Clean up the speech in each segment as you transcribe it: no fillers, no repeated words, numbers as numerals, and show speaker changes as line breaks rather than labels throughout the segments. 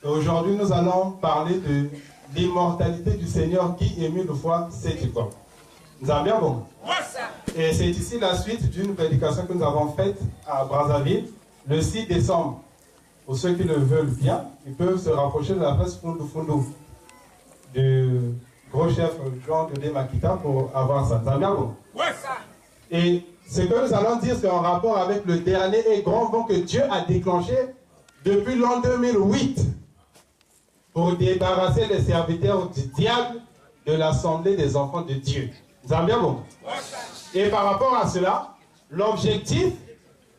Aujourd'hui, nous allons parler de l'immortalité du Seigneur qui est mille fois c'est quoi. Nous avons bien bon. Et c'est ici la suite d'une prédication que nous avons faite à Brazzaville le 6 décembre. Pour ceux qui le veulent bien, ils peuvent se rapprocher de la place Fundu du gros chef Jean de Makita pour avoir ça. Nous avons bien bon. Et ce que nous allons dire, c'est en rapport avec le dernier et grand vent que Dieu a déclenché depuis l'an 2008 pour débarrasser les serviteurs du diable de l'assemblée des enfants de Dieu. Vous avez bien bon? Et par rapport à cela, l'objectif,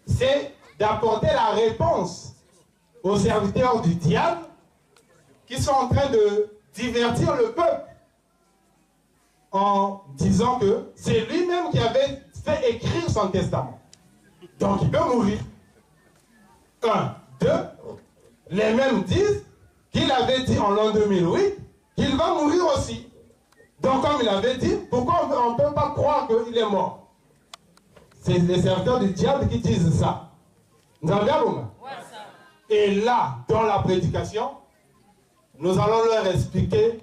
c'est d'apporter la réponse aux serviteurs du diable qui sont en train de divertir le peuple en disant que c'est lui-même qui avait fait écrire son testament. Donc il peut mourir. 1, 2, les mêmes disent qu'il avait dit en l'an 2008 qu'il va mourir aussi. Donc comme il avait dit, pourquoi on ne peut pas croire qu'il est mort? C'est les serviteurs du diable qui disent ça. Nous avons bien bon? Et là, dans la prédication, nous allons leur expliquer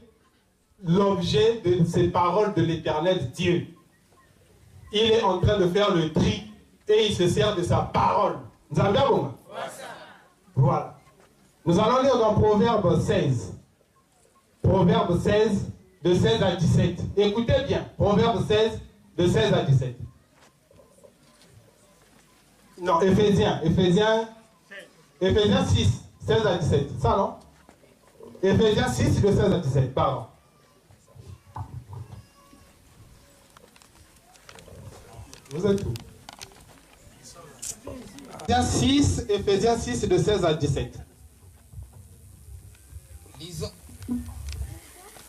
l'objet de ces paroles de l'Éternel Dieu. Il est en train de faire le tri et il se sert de sa parole. Nous avons bien bon? Voilà. Nous allons lire dans Proverbe 16. Proverbe 16, de 16 à 17. Écoutez bien. Proverbe 16, de 16 à 17. Non, Éphésiens 6, 16 à 17. Ça, non? Éphésiens 6, de 16 à 17. Pardon. Vous êtes où? Éphésiens 6, de 16 à 17.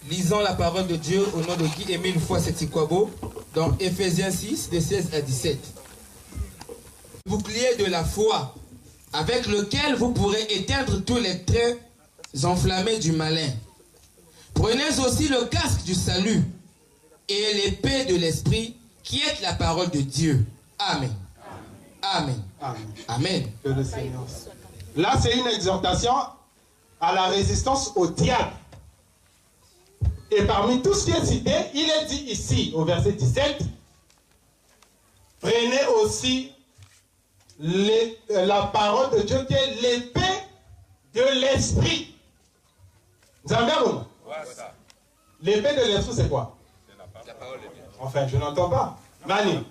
Lisons la parole de Dieu au nom de Guy-Émile Foisetikwabo dans Éphésiens 6, de 16 à 17. Bouclier de la foi, avec lequel vous pourrez éteindre tous les traits enflammés du malin. Prenez aussi le casque du salut et l'épée de l'esprit qui est la parole de Dieu. Amen. Amen.
Amen.
Amen.
Que le Seigneur. Là, c'est une exhortation à la résistance au diable. Et parmi tout ce qui est cité, il est dit ici, au verset 17, prenez aussi la parole de Dieu qui est l'épée de l'esprit. Vous avez bien bon? L'épée de l'esprit, c'est quoi? La parole de Dieu. Enfin, je n'entends pas. Mani.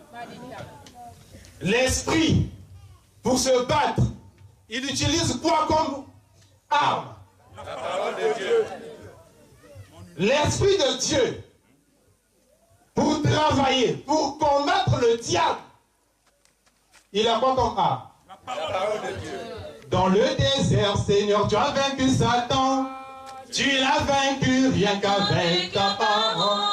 L'esprit, pour se battre, il utilise quoi comme arme? La parole de Dieu. L'esprit de Dieu, pour travailler, pour combattre le diable, il a quoi comme arme? La parole de Dieu. Dans le désert, Seigneur, tu as vaincu Satan. Tu l'as vaincu rien qu'avec ta parole.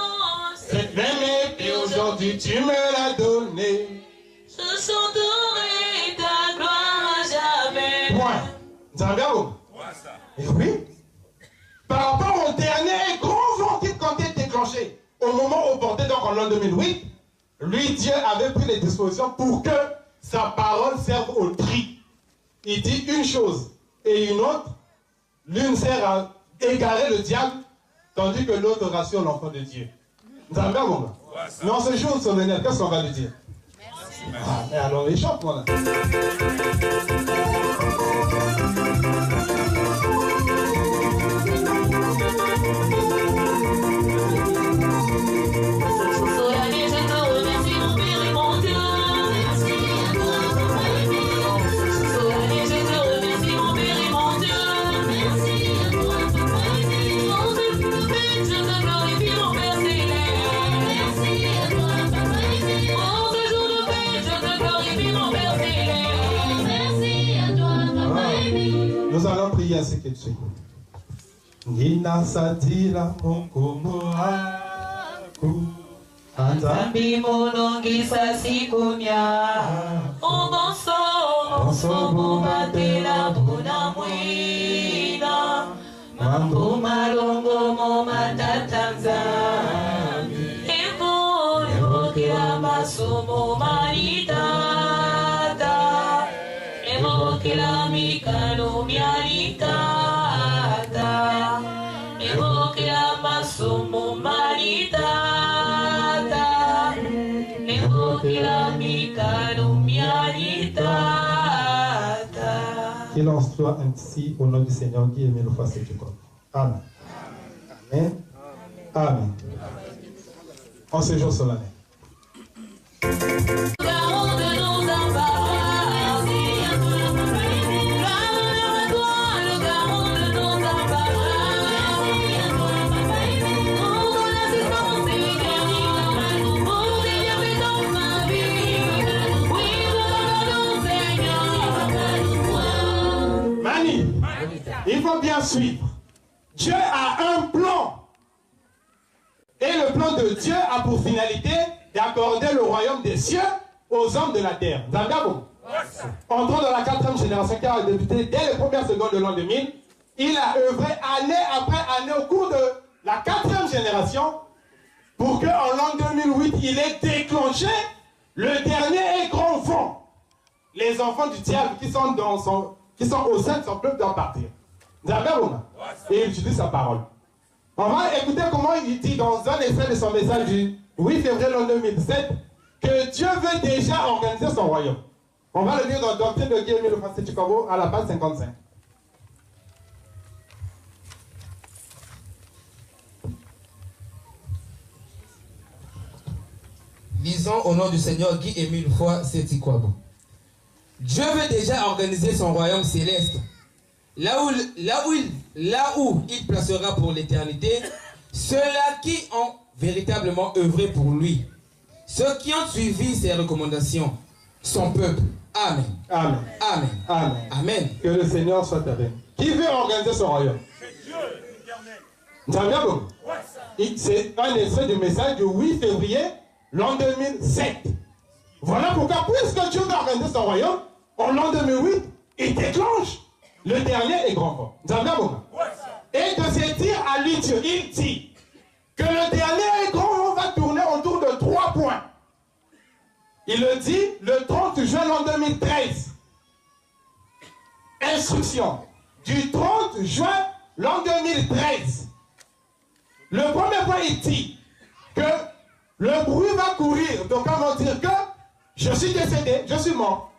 Cette même épée aujourd'hui, tu me l'as donnée.
Je chanterai ta gloire à jamais.
Point. Vous avez bien vu? Et oui. Par rapport au dernier grand vent qui comptait déclencher au moment où on portait donc en l'an 2008, lui, Dieu avait pris les dispositions pour que sa parole serve au tri. Il dit une chose et une autre. L'une sert à égarer le diable, tandis que l'autre rassure l'enfant de Dieu. Vous avez bien bon? Mais en ce jour solennel, qu'est-ce qu'on va lui dire? Merci. Ah, mais alors il chante, voilà. Nous allons prier ainsi que tu es. Nina satila mokomoaku
Anzambi monongisa sikunya Ongonso bumatela buna mwina Mambo malongo momatatanzami Eko kila masomo maritata Emo kila mikano
Qu'il en soit ainsi au nom du Seigneur qui est mille fois c'est du corps. Amen. Amen. Amen. En ce jour solennel. Il faut bien suivre. Dieu a un plan. Et le plan de Dieu a pour finalité d'accorder le royaume des cieux aux hommes de la terre. D'accord? Entrant dans la 4e génération qui a débuté dès les premières secondes de l'an 2000, il a œuvré année après année au cours de la 4e génération pour qu'en l'an 2008, il ait déclenché le dernier et grand vent. Les enfants du diable qui sont au sein de son peuple doivent partir. Et il utilise sa parole. On va écouter comment il dit dans un extrait de son message du 8 février 2017 que Dieu veut déjà organiser son royaume. On va le lire dans la doctrine de Guy Émile Francis Chicago à la page 55.
Lisons au nom du Seigneur Guy Émile Sétikwabo. Dieu veut déjà organiser son royaume céleste. Là où il placera pour l'éternité ceux-là qui ont véritablement œuvré pour lui, ceux qui ont suivi ses recommandations, son peuple. Amen.
Amen.
Amen.
Amen.
Amen.
Que le Seigneur soit avec nous. Qui veut organiser son royaume? C'est Dieu, l'éternel. C'est un extrait du message du 8 février l'an 2007. Voilà pourquoi, puisque Dieu veut organiser son royaume, en l'an 2008, il déclenche le dernier et grand vent. Et de se dire à lui Dieu, il dit que le dernier et grand vent va tourner autour de 3 points. Il le dit le 30 juin l'an 2013. Instruction du 30 juin l'an 2013. Le premier point, il dit que le bruit va courir. Donc on va dire que je suis décédé, je suis mort.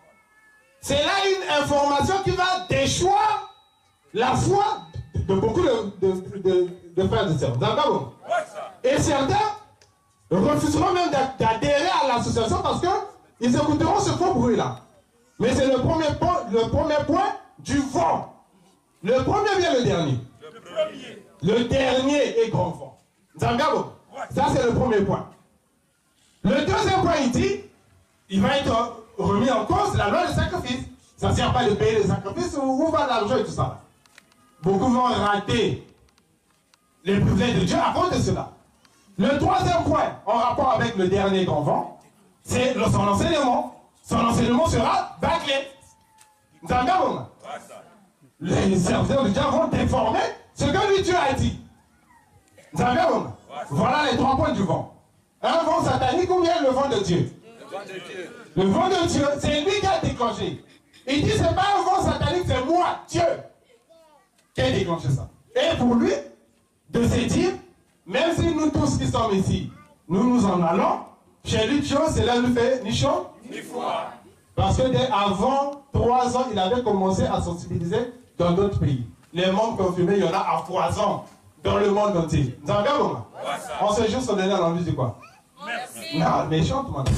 C'est là une information qui va déchoir la foi de beaucoup de frères et sœurs. D'accord? Et certains refuseront même d'adhérer à l'association parce qu'ils écouteront ce faux bruit-là. Mais c'est le premier point du vent. Le premier vient le dernier. Le dernier est grand vent. D'accord? Ça, c'est le premier point. Le deuxième point, il dit, il va être remis en cause la loi du sacrifice. Ça ne sert pas de payer les sacrifices, où va l'argent et tout ça. Beaucoup vont rater les privilèges de Dieu à cause de cela. Le troisième point, en rapport avec le dernier grand vent, c'est son enseignement. Son enseignement sera bâclé. D'accord? Les serviteurs de Dieu vont déformer ce que lui Dieu a dit. D'accord? Voilà les 3 points du vent. Un vent satanique ou bien le vent de Dieu? Le vent de Dieu, c'est lui qui a déclenché. Il dit, ce n'est pas un vent satanique, c'est moi, Dieu, qui a déclenché ça. Et pour lui, de se dire, même si nous tous qui sommes ici, nous en allons, chez lui, cela ne fait ni chaud, ni froid. Parce que dès avant 3 ans, il avait commencé à sensibiliser dans d'autres pays. Les membres confirmés, il y en a à foison dans le monde entier. Vous en avez comment? En ce jour, son dernier envie de quoi? Merci. Non, mais chante maintenant.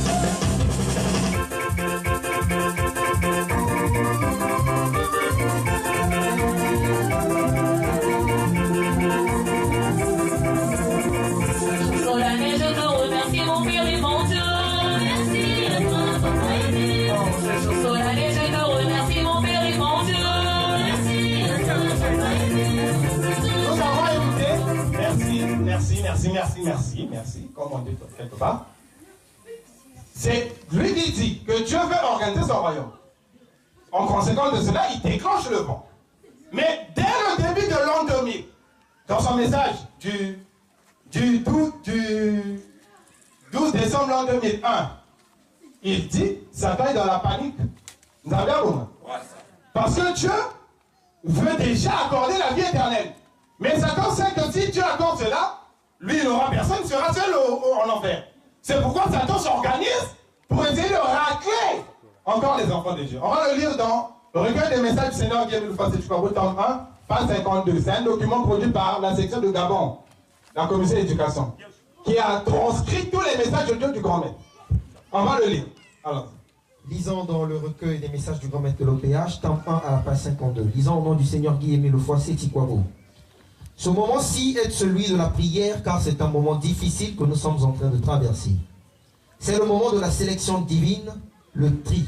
Merci, comme on dit quelque part. C'est lui qui dit que Dieu veut organiser son royaume. En conséquence de cela, il déclenche le vent. Mais dès le début de l'an 2000, dans son message du 12 décembre l'an 2001, il dit, Satan est dans la panique. Vous avez un moment. Parce que Dieu veut déjà accorder la vie éternelle. Mais Satan sait que si Dieu accorde cela, lui, il n'aura personne, il sera seul en enfer. C'est pourquoi Satan s'organise pour essayer de racler encore les enfants de Dieu. On va le lire dans le recueil des messages du Seigneur qui est le Fasé Chukabo, tome 1, page 52. C'est un document produit par la section de Gabon, la commission d'éducation, qui a transcrit tous les messages de Dieu du grand maître. On va le lire. Alors.
Lisons dans le recueil des messages du grand maître de l'OPH, tome 1 à la page 52. Lisons au nom du Seigneur Guy-Aimé Lefoy, Sétikwabo. Ce moment-ci est celui de la prière, car c'est un moment difficile que nous sommes en train de traverser. C'est le moment de la sélection divine, le tri.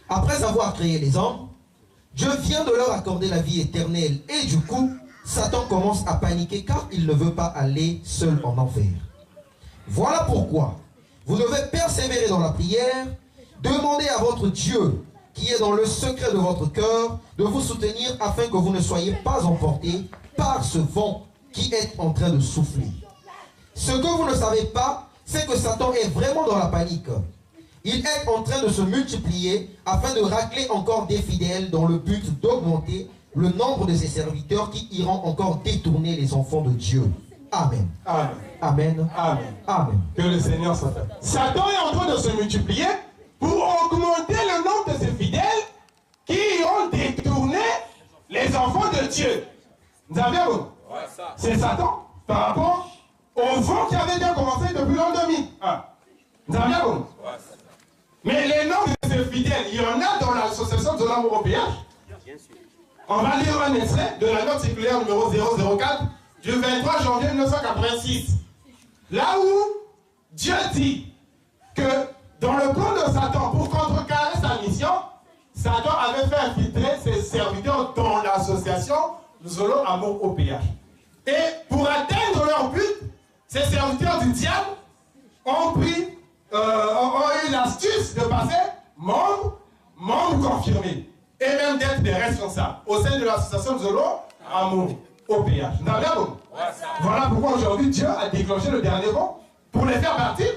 Après avoir créé les hommes, Dieu vient de leur accorder la vie éternelle et du coup, Satan commence à paniquer car il ne veut pas aller seul en enfer. Voilà pourquoi vous devez persévérer dans la prière, demander à votre Dieu, qui est dans le secret de votre cœur, de vous soutenir afin que vous ne soyez pas emportés par ce vent qui est en train de souffler. Ce que vous ne savez pas, c'est que Satan est vraiment dans la panique. Il est en train de se multiplier afin de racler encore des fidèles dans le but d'augmenter le nombre de ses serviteurs qui iront encore détourner les enfants de Dieu. Amen.
Amen.
Amen.
Amen.
Amen.
Que le Seigneur soit fait. Satan est en train de se multiplier pour augmenter le nombre de ses fidèles qui ont détourné les enfants de Dieu. Vous avez vu? C'est Satan par rapport au vent qui avait déjà commencé depuis l'an 2001. Vous avez vu? Mais les noms de ces fidèles, il y en a dans l'association de l'amour au péage. On va lire un extrait de la note circulaire numéro 004 du 23 janvier 1986. Là où Dieu dit que dans le plan de Satan, pour contrecarrer sa mission, Satan avait fait infiltrer ses serviteurs dans l'association Zolo Amour au péage. Et pour atteindre leur but, ces serviteurs du diable ont eu l'astuce de passer membre confirmé, et même d'être des responsables au sein de l'association Zolo Amour au péage. Voilà pourquoi aujourd'hui Dieu a déclenché le dernier vent pour les faire partir.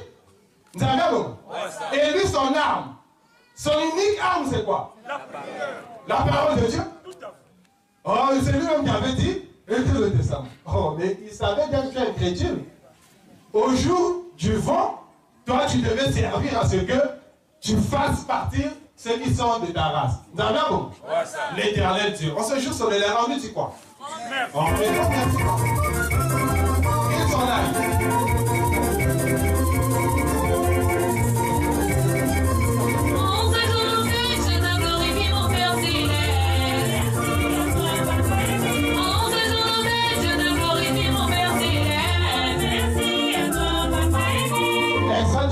Et lui, son arme, son unique arme, c'est quoi? La parole de Dieu. Oh, c'est lui-même qui avait dit, écoute le testament. Oh, mais il savait bien que tu es incrédule. Au jour du vent, toi, tu devais servir à ce que tu fasses partir ceux qui sont de ta race. L'éternel Dieu. On se joue sur les lèvres, on dit quoi? On dit quoi? Ils sont là.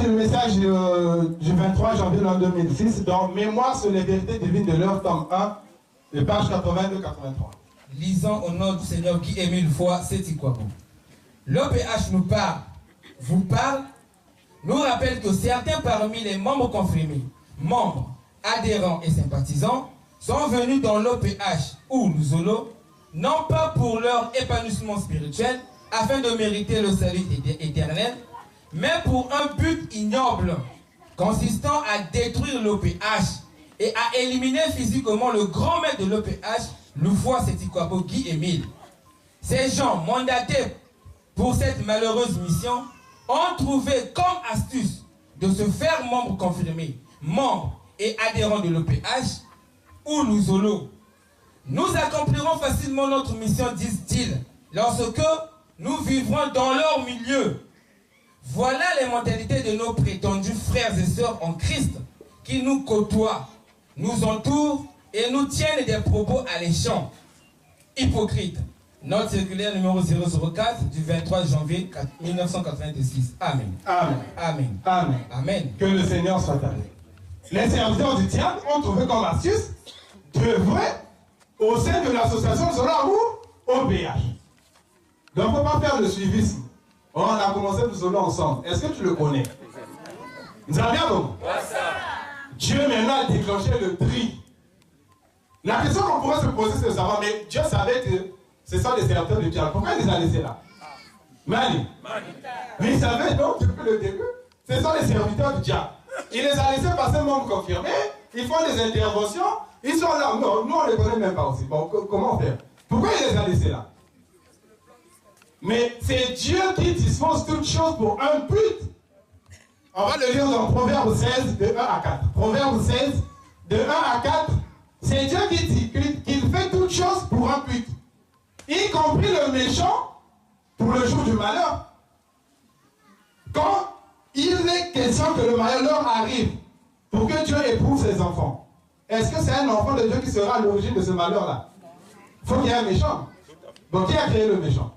Le message du 23 janvier 2006 dans Mémoire sur les vérités divines de l'heure, tome 1, de page 82-83.
Lisons au nom du Seigneur Guy-Aimé Lefoy, Sétikwabo. L'OPH nous parle, vous parle, nous rappelle que certains parmi les membres confirmés, membres, adhérents et sympathisants, sont venus dans l'OPH ou l'Uzolo, non pas pour leur épanouissement spirituel, afin de mériter le salut éternel, mais pour un but ignoble, consistant à détruire l'OPH et à éliminer physiquement le grand maître de l'OPH, Lefoy Sétikwabo Guy-Émile. Ces gens mandatés pour cette malheureuse mission ont trouvé comme astuce de se faire membre confirmé, membre et adhérent de l'OPH ou l'Uzolo. Nous accomplirons facilement notre mission, disent-ils, lorsque nous vivrons dans leur milieu. Voilà les mentalités de nos prétendus frères et sœurs en Christ qui nous côtoient, nous entourent et nous tiennent des propos alléchants. Hypocrites. Note circulaire numéro 004 du 23 janvier 1986. Amen.
Amen.
Amen.
Amen.
Amen.
Que le Seigneur soit avec. Les serviteurs du diable ont trouvé comme astuce d'œuvrer au sein de l'association Zola ou au péage. Donc, il ne faut pas faire le suivisme. On a commencé le solo ensemble. Est-ce que tu le connais? Nous avons bien donc. Dieu maintenant a déclenché le tri. La question qu'on pourrait se poser, c'est de savoir, mais Dieu savait que ce sont les serviteurs du diable. Pourquoi il les a laissés là? Mais il savait donc depuis le début, ce sont les serviteurs du diable. Il les a laissés passer membre confirmé, ils font des interventions, ils sont là. Non, nous on ne les connaît même pas aussi. Bon, comment faire? Pourquoi il les a laissés là? Mais c'est Dieu qui dispose toutes choses pour un but. On va le lire dans Proverbe 16, de 1 à 4. Proverbe 16, de 1 à 4. C'est Dieu qui dit qu'il fait toutes choses pour un but. Y compris le méchant pour le jour du malheur. Quand il est question que le malheur arrive pour que Dieu éprouve ses enfants, est-ce que c'est un enfant de Dieu qui sera à l'origine de ce malheur-là? Il faut qu'il y ait un méchant. Bon, qui a créé le méchant?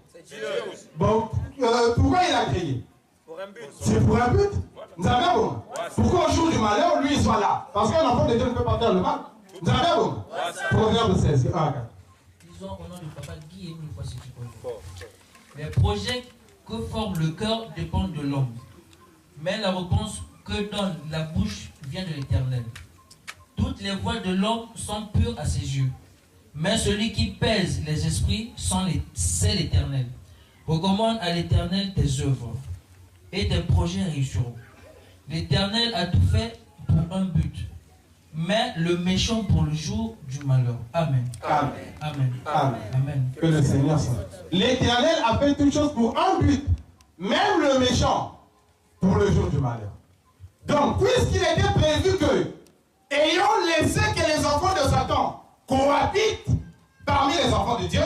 Bon, pourquoi il a créé? C'est pour un but. Nous avons bon. Pourquoi au jour du malheur, lui, il soit là? Parce qu'un enfant de Dieu ne peut pas faire le mal. Nous avons bon. Proverbe 16, 1 à 4.
Disons au nom du papa Guy et une fois si tu peux. Les projets que forme le cœur dépendent de l'homme. Mais la réponse que donne la bouche vient de l'Éternel. Toutes les voies de l'homme sont pures à ses yeux. Mais celui qui pèse les esprits, c'est l'Éternel. Recommande à l'Éternel tes œuvres, et tes projets réussiront. L'Éternel a tout fait pour un but, mais le méchant pour le jour du malheur. Amen.
Amen.
Amen.
Amen.
Amen.
Que le Seigneur soit. L'Éternel a fait toutes choses pour un but, même le méchant pour le jour du malheur. Donc, puisqu'il était prévu que, ayant laissé que les enfants de Satan cohabitent parmi les enfants de Dieu,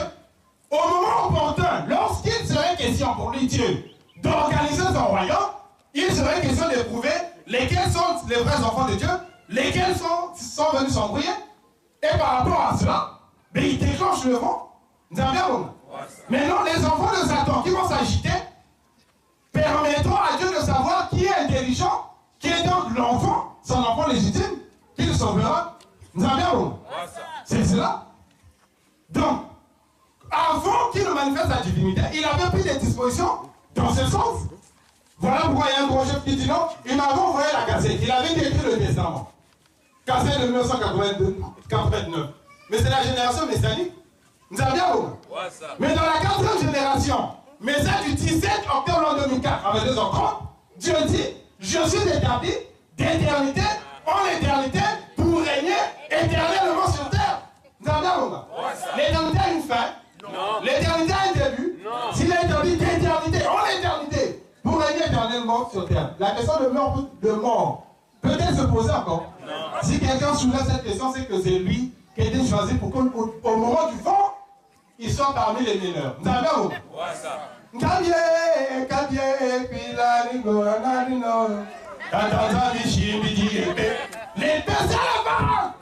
au moment opportun, lorsqu'il serait question pour lui, Dieu, d'organiser son royaume, il serait question d'éprouver lesquels sont les vrais enfants de Dieu, lesquels sont venus s'embrouiller, et par rapport à cela, il déclenche le vent. Nous avons bien compris. Maintenant, les enfants de Satan qui vont s'agiter permettront à Dieu de savoir qui est intelligent, qui est donc l'enfant, son enfant légitime, qui le sauvera. Nous avons bien compris. C'est cela. Donc, avant qu'il ne manifeste sa divinité, il avait pris des dispositions dans ce sens. Voilà pourquoi il y a un gros chef qui dit non, il m'avait envoyé la cassette. Il avait écrit le testament. Cassette de 1989. Mais c'est la génération messianique. Nous avons bien compris. Mais dans la 4e génération, message du 17 octobre l'an 2004, avec 2h30, Dieu dit, je suis établi d'éternité en éternité pour régner éternellement sur terre. Nous avons bien compris. L'éternité a une fin. L'éternité a un début. S'il est établi d'éternité en éternité pour régner éternellement sur terre. La question de mort peut-elle se poser encore? Si quelqu'un soulève cette question, c'est que c'est lui qui a été choisi pour qu'au moment du vent, il soit parmi les meilleurs. Vous avez vu? Les personnes là-bas!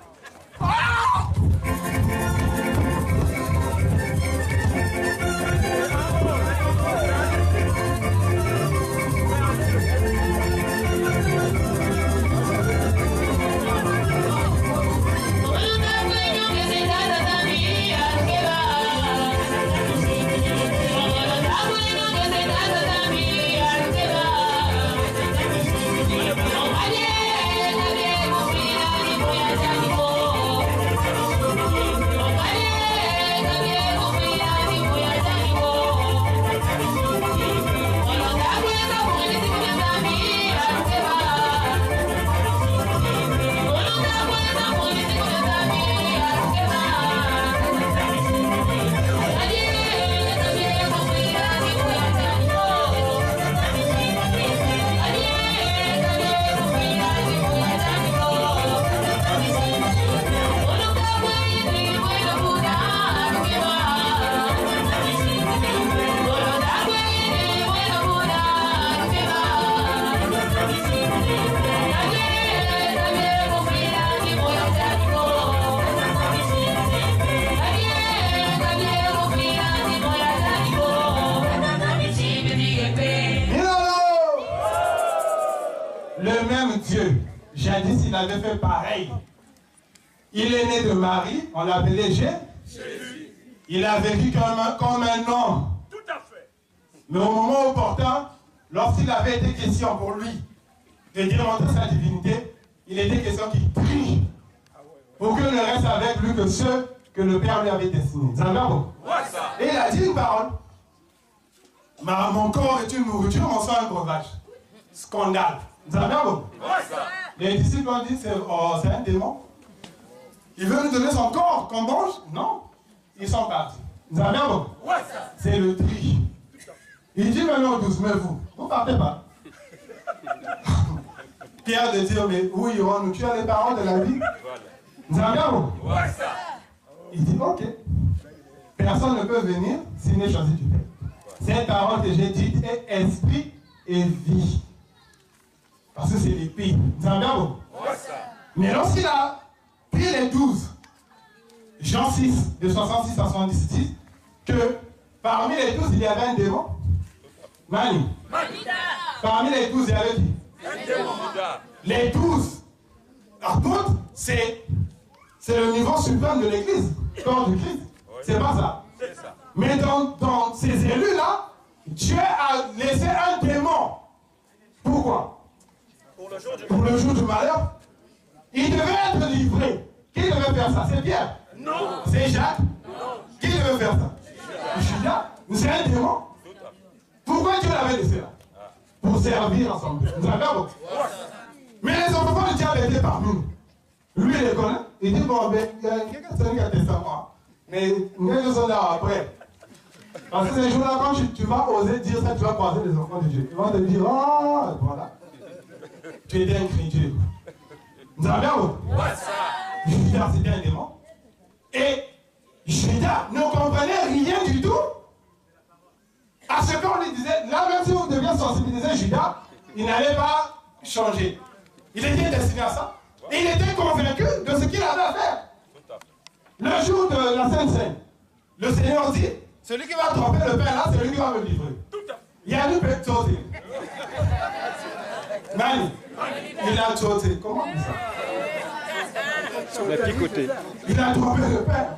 Jadis, il avait fait pareil. Il est né de Marie, on l'appelait Jésus. Il a vécu comme un homme. Tout à fait. Mais au moment opportun, lorsqu'il avait été question pour lui de démontrer sa divinité, il était question qu'il prie pour que ne reste avec lui que ceux que le Père lui avait destinés. Et il a dit une parole. Mon corps est une nourriture, mon sang un breuvage. Scandale. Nous avons Les disciples ont dit, c'est un démon. Il veut nous donner son corps qu'on mange? Non. Ils sont partis. Vous avez bien bon? C'est le tri. Il dit maintenant tous, mais vous ne partez pas. Pierre de dire, mais où irons-nous? Tu as les paroles de la vie. Vous avez bien bon? Il dit, ok. Personne ne peut venir s'il n'est choisi du Père. Cette parole que j'ai dite est esprit et vie. Parce que c'est l'épée. Vous avez bien bon? Mais lorsqu'il a pris les 12, Jean 6, de 66 à 70, dit que parmi les 12, il y avait un démon. Mani. Parmi les 12, il y avait qui? Un démon. Les 12, par contre, c'est le niveau suprême de l'Église, corps du Christ. C'est pas ça. Mais dans ces élus-là, Dieu a laissé un démon. Pourquoi? Pour le jour du malheur. Il devait être livré. Qui devait faire ça? C'est Pierre? Non. C'est Jacques? Non. Qui devait faire ça? Judas? C'est un démon. Pourquoi Dieu l'avait laissé là? Pour servir ensemble. Vous avez compris? Mais les enfants du diable étaient parmi nous. Lui, il les connaît. Il dit, bon, ben, il y a quelqu'un qui a testé moi. Mais nous sommes là après. Parce que ces jours-là, quand tu vas oser dire ça, tu vas croiser les enfants de Dieu. Ils vont te dire, oh, voilà. Tu étais incrédule. Vous avez bien compris? Judas, c'était un démon. Et Judas ne comprenait rien du tout à ce qu'on lui disait. Là, même si vous deviez sensibiliser Judas, il n'allait pas changer. Il était destiné à ça. Et il était convaincu de ce qu'il avait à faire. Le jour de la Sainte Seine, le Seigneur dit, celui qui va tromper le Père là, c'est lui qui va me livrer. Il y a une bête sauté. Mani, il a sauté. Comment on dit ça?
Il a picoté.
Il a trompé le Père.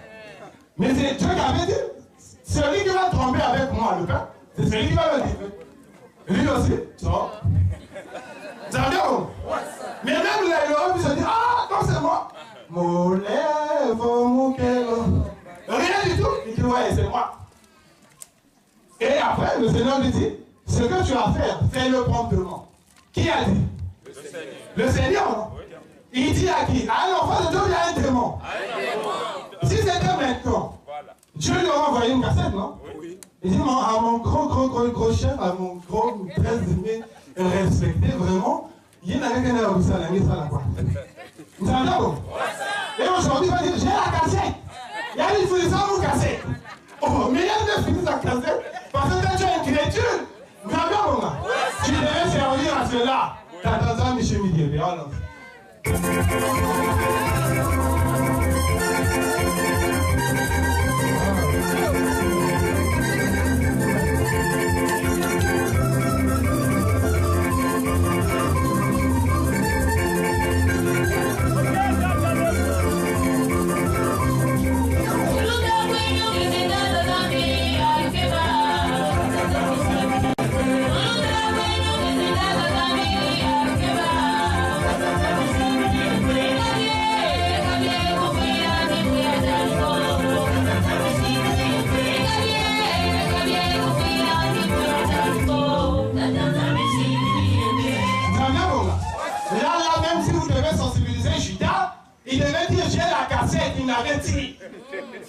Mais c'est Dieu qui avait dit, celui qui va tromper avec moi le Père, c'est celui qui va me livrer. Lui aussi, sort. Ça veut dire où? Mais même là, il aurait pu se dire, ah, non, c'est moi. Rien du tout. Il dit, ouais, c'est moi. Et après, le Seigneur lui dit, ce que tu as à faire, fais-le promptement. Qui a dit? Le Seigneur. Le Seigneur, oui. Il dit à qui? À un enfant de Dieu, il y a un démon. Si c'était maintenant, voilà. Dieu lui aurait envoyé une cassette, non? Oui. Il dit, à mon gros chef, à mon gros, très aimé, respecté, vraiment, il y a quelqu'un qui a ça, la quoi. Vous avez bien? Et aujourd'hui, il va dire, j'ai la cassette. Il y a une finition pour cassette. Oh, mais il y a une finition à cassette. Parce que tu es une créature. Vous avez bien, mon gars? Tu devais servir à cela. T'as ça, Michel Midi. Il devait dire, j'ai la cassette, il m'avait dit.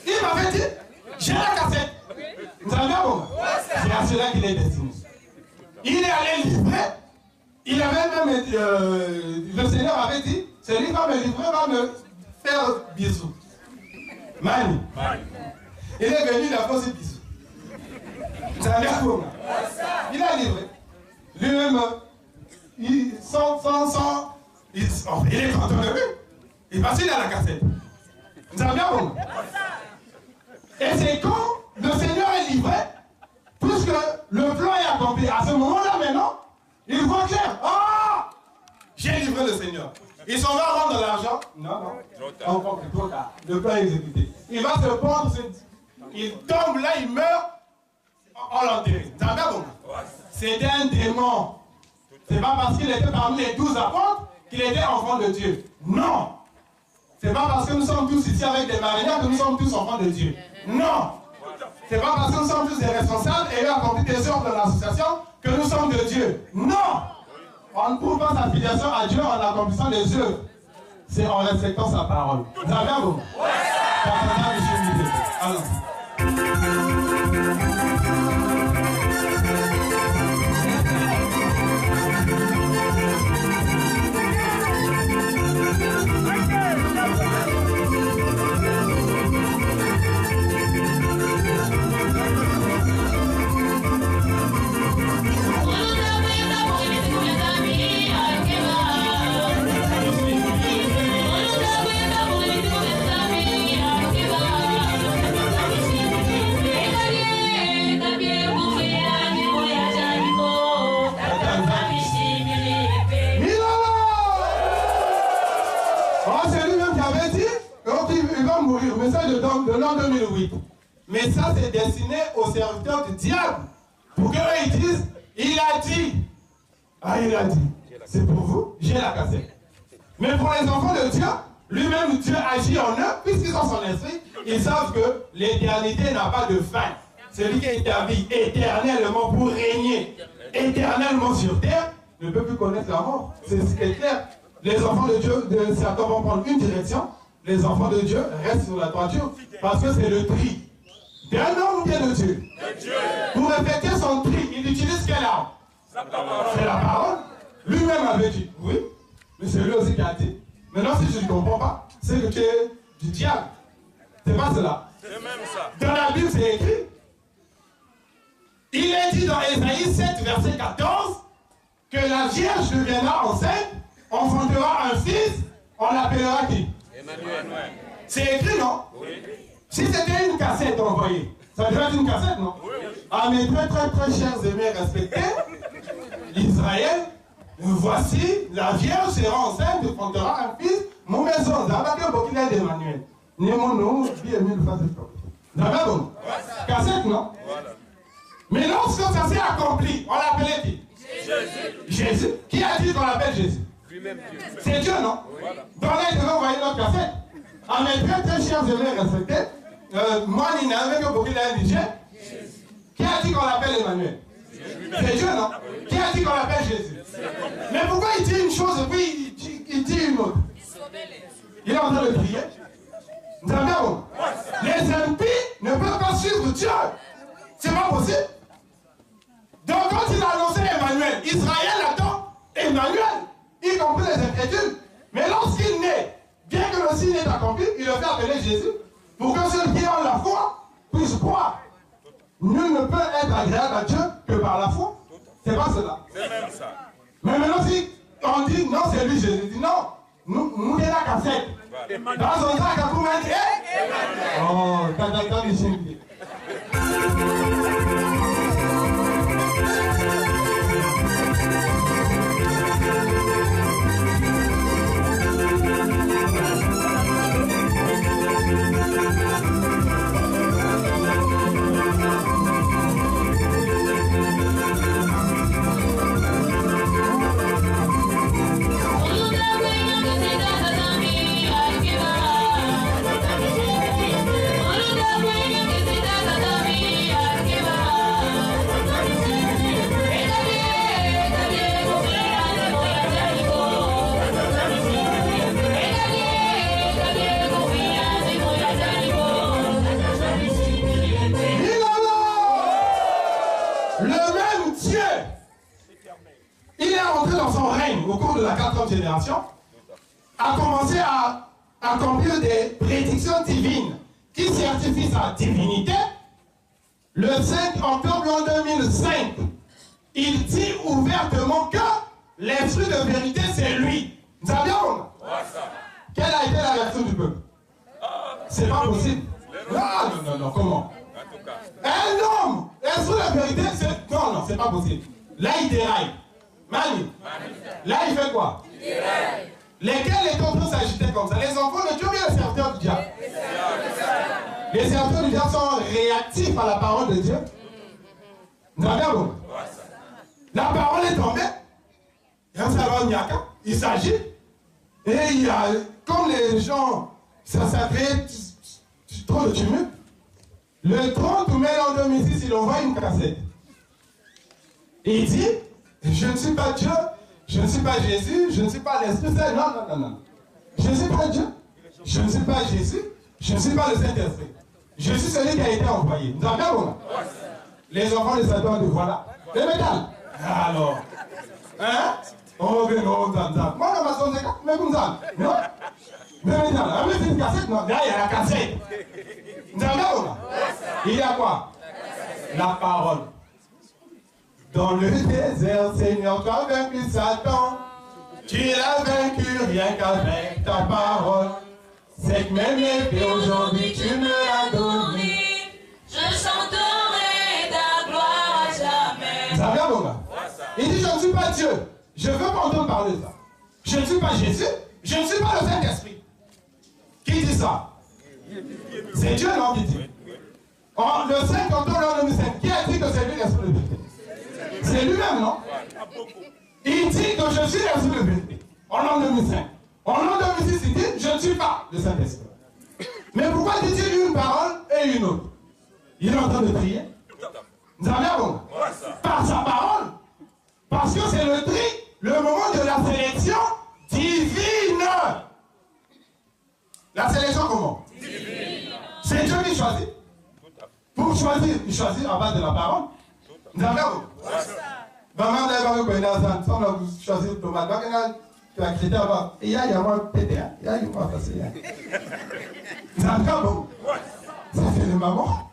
Il m'avait dit, j'ai la cassette. Vous avez bien bon? C'est à cela qu'il est destiné. Il est allé livrer. Il avait même, le Seigneur avait dit, celui qui va me livrer va me faire bisous. Mani. Il est venu, il a fait ses bisous. Vous avez bien bon? Il a livré. Lui-même, il est content de lui. Il passe à la cassette. Vous avez bien bon? Et c'est quand le Seigneur est livré, puisque le plan est accompli. À ce moment-là, maintenant, il voit clair. Ah! J'ai livré le Seigneur. Il s'en va rendre l'argent. Non. Encore trop tard. Le plan est exécuté. Il va se pendre, il tombe là, il meurt. On l'enterre. Vous avez bien bon? C'était un démon. C'est pas parce qu'il était parmi les 12 apôtres qu'il était enfant de Dieu. Non! C'est pas parce que nous sommes tous ici avec des marinières que nous sommes tous enfants de Dieu. Non! C'est pas parce que nous sommes tous des responsables et accomplis des œuvres de l'association que nous sommes de Dieu. Non! On ne prouve pas sa filiation à Dieu en accomplissant les œuvres. C'est en respectant sa parole. Vous avez un bon? Alors. Message de l'an 2008. Mais ça, c'est destiné aux serviteurs du diable. Pour qu'eux ils disent, il a dit. Ah, il a dit. C'est pour vous, j'ai la cassette. Mais pour les enfants de Dieu, lui-même, Dieu agit en eux, puisqu'ils ont son esprit. Ils savent que l'éternité n'a pas de fin. Celui qui est établi éternellement pour régner éternellement sur terre ne peut plus connaître la mort. C'est ce qui est clair. Les enfants de Dieu, certains vont prendre une direction. Les enfants de Dieu restent sur la droiture parce que c'est le tri d'un homme ou bien de Dieu. Pour effectuer son tri, il utilise quelle arme? C'est la parole. Lui-même avait dit, oui, mais c'est lui aussi qui a dit. Maintenant, si je ne comprends pas, c'est que tu es du diable. C'est pas cela. C'est même ça. Dans la Bible, c'est écrit. Il est dit dans Ésaïe 7, verset 14, que la Vierge deviendra enceinte, enfantera un fils, on l'appellera qui? C'est écrit, non? Oui. Si c'était une cassette envoyée, ça devait être une cassette, non? Oui. Ah, mes très chers amis respectés, Israël, voici, la Vierge sera enceinte, enfantera un fils, mon maison, d'abord beaucoup d'Emmanuel. Ni mon nom, bien mieux le faire de temps. D'abord, cassette, non? Voilà. Mais lorsque ça s'est accompli, on l'appelait qui? Jésus. Jésus. Qui a dit qu'on l'appelle Jésus? C'est Dieu, non? Oui. Donc là, il devait envoyer notre cassette. À mes très chers amis respectés, moi, Nina, avec beaucoup d'indigènes, qui a dit qu'on l'appelle Emmanuel? C'est Dieu, non? Qui a dit qu'on l'appelle Jésus? Mais pourquoi il dit une chose et puis il dit une autre? Il est en train de prier. Nous avons. Les impies ne peuvent pas suivre Dieu. C'est pas possible. Donc quand il a annoncé Emmanuel, Israël attend Emmanuel, y compris les Écritures. Mais lorsqu'il naît, bien que le signe est accompli, il le fait appeler Jésus, pour que ceux qui ont la foi puissent croire. Nul ne peut être agréable à Dieu que par la foi. C'est pas cela. C'est même ça. Mais maintenant, si on dit non, c'est lui Jésus, il dit non, nous sommes la cassette. Dans son sac, à tout le monde, oh, t'as ici. Au cours de la 4e génération, a commencé à accomplir des prédictions divines qui certifient sa divinité. Le 5 octobre 2005, il dit ouvertement que l'esprit de vérité, c'est lui. Nous avions. Quelle a été la réaction du peuple? C'est pas possible. Non, comment? Un homme, l'esprit de vérité, c'est... Non, c'est pas possible. Là, il déraille. Mani. Là, il fait quoi? Lesquels les contrôles s'agitaient comme ça? Les enfants de Dieu ou bien les serviteurs du diable? Les serviteurs du diable sont réactifs à la parole de Dieu. Vous avez un bon? La parole est tombée. Il s'agit. Et il y a, comme les gens, ça crée trop de tumulte. Le 30 mai en 2006, il envoie une cassette. Et il dit, je ne suis pas Dieu, Je ne suis pas Jésus, je ne suis pas l'Esprit Saint. Non, non, non, non. Je ne suis pas Dieu. Je ne suis pas Jésus. Je ne suis pas le Saint-Esprit. Je suis celui qui a été envoyé. Nous avons bien bon. Les enfants de Satan, voilà. Le métal. Alors. Hein? Oh, mais non, moi, dans ma zone, mais comme ça. Non? Mais maintenant, avec une cassette, non? Là, il y a la cassette. Nous avons bien bon. Il y a quoi? La parole. Dans le désert, Seigneur, tu as vaincu Satan. Tu l'as vaincu rien qu'avec ta parole. C'est que même épée aujourd'hui, tu me l'as donné.
Je chanterai ta gloire à jamais.
Ça va, mon gars? Il dit, je ne suis pas Dieu. Je veux pas entendre parler de ça. Je ne suis pas Jésus. Je ne suis pas le Saint-Esprit. Qui dit ça? C'est Dieu, non, qui dit. Le 5, quand on l'a nommé 5, qui a dit que c'est lui l'Esprit de vérité? C'est lui-même, non? Il dit que je suis l'Esprit de vérité. En l'an 2005. En l'an 2006, il dit, je ne suis pas le Saint-Esprit. Mais pourquoi dit-il une parole et une autre? Il est en train de prier. Vous avez bon? Par sa parole. Parce que c'est le tri, le moment de la sélection divine. La sélection comment? Divine. C'est Dieu qui choisit. Pour choisir, il choisit à base de la parole. Vous avez bon? Maman, vous choisissez le tomate. Tu as créé avant. Et il y a moi pété. Il y a moi passé. Vous avez bon? Ça c'est le maman.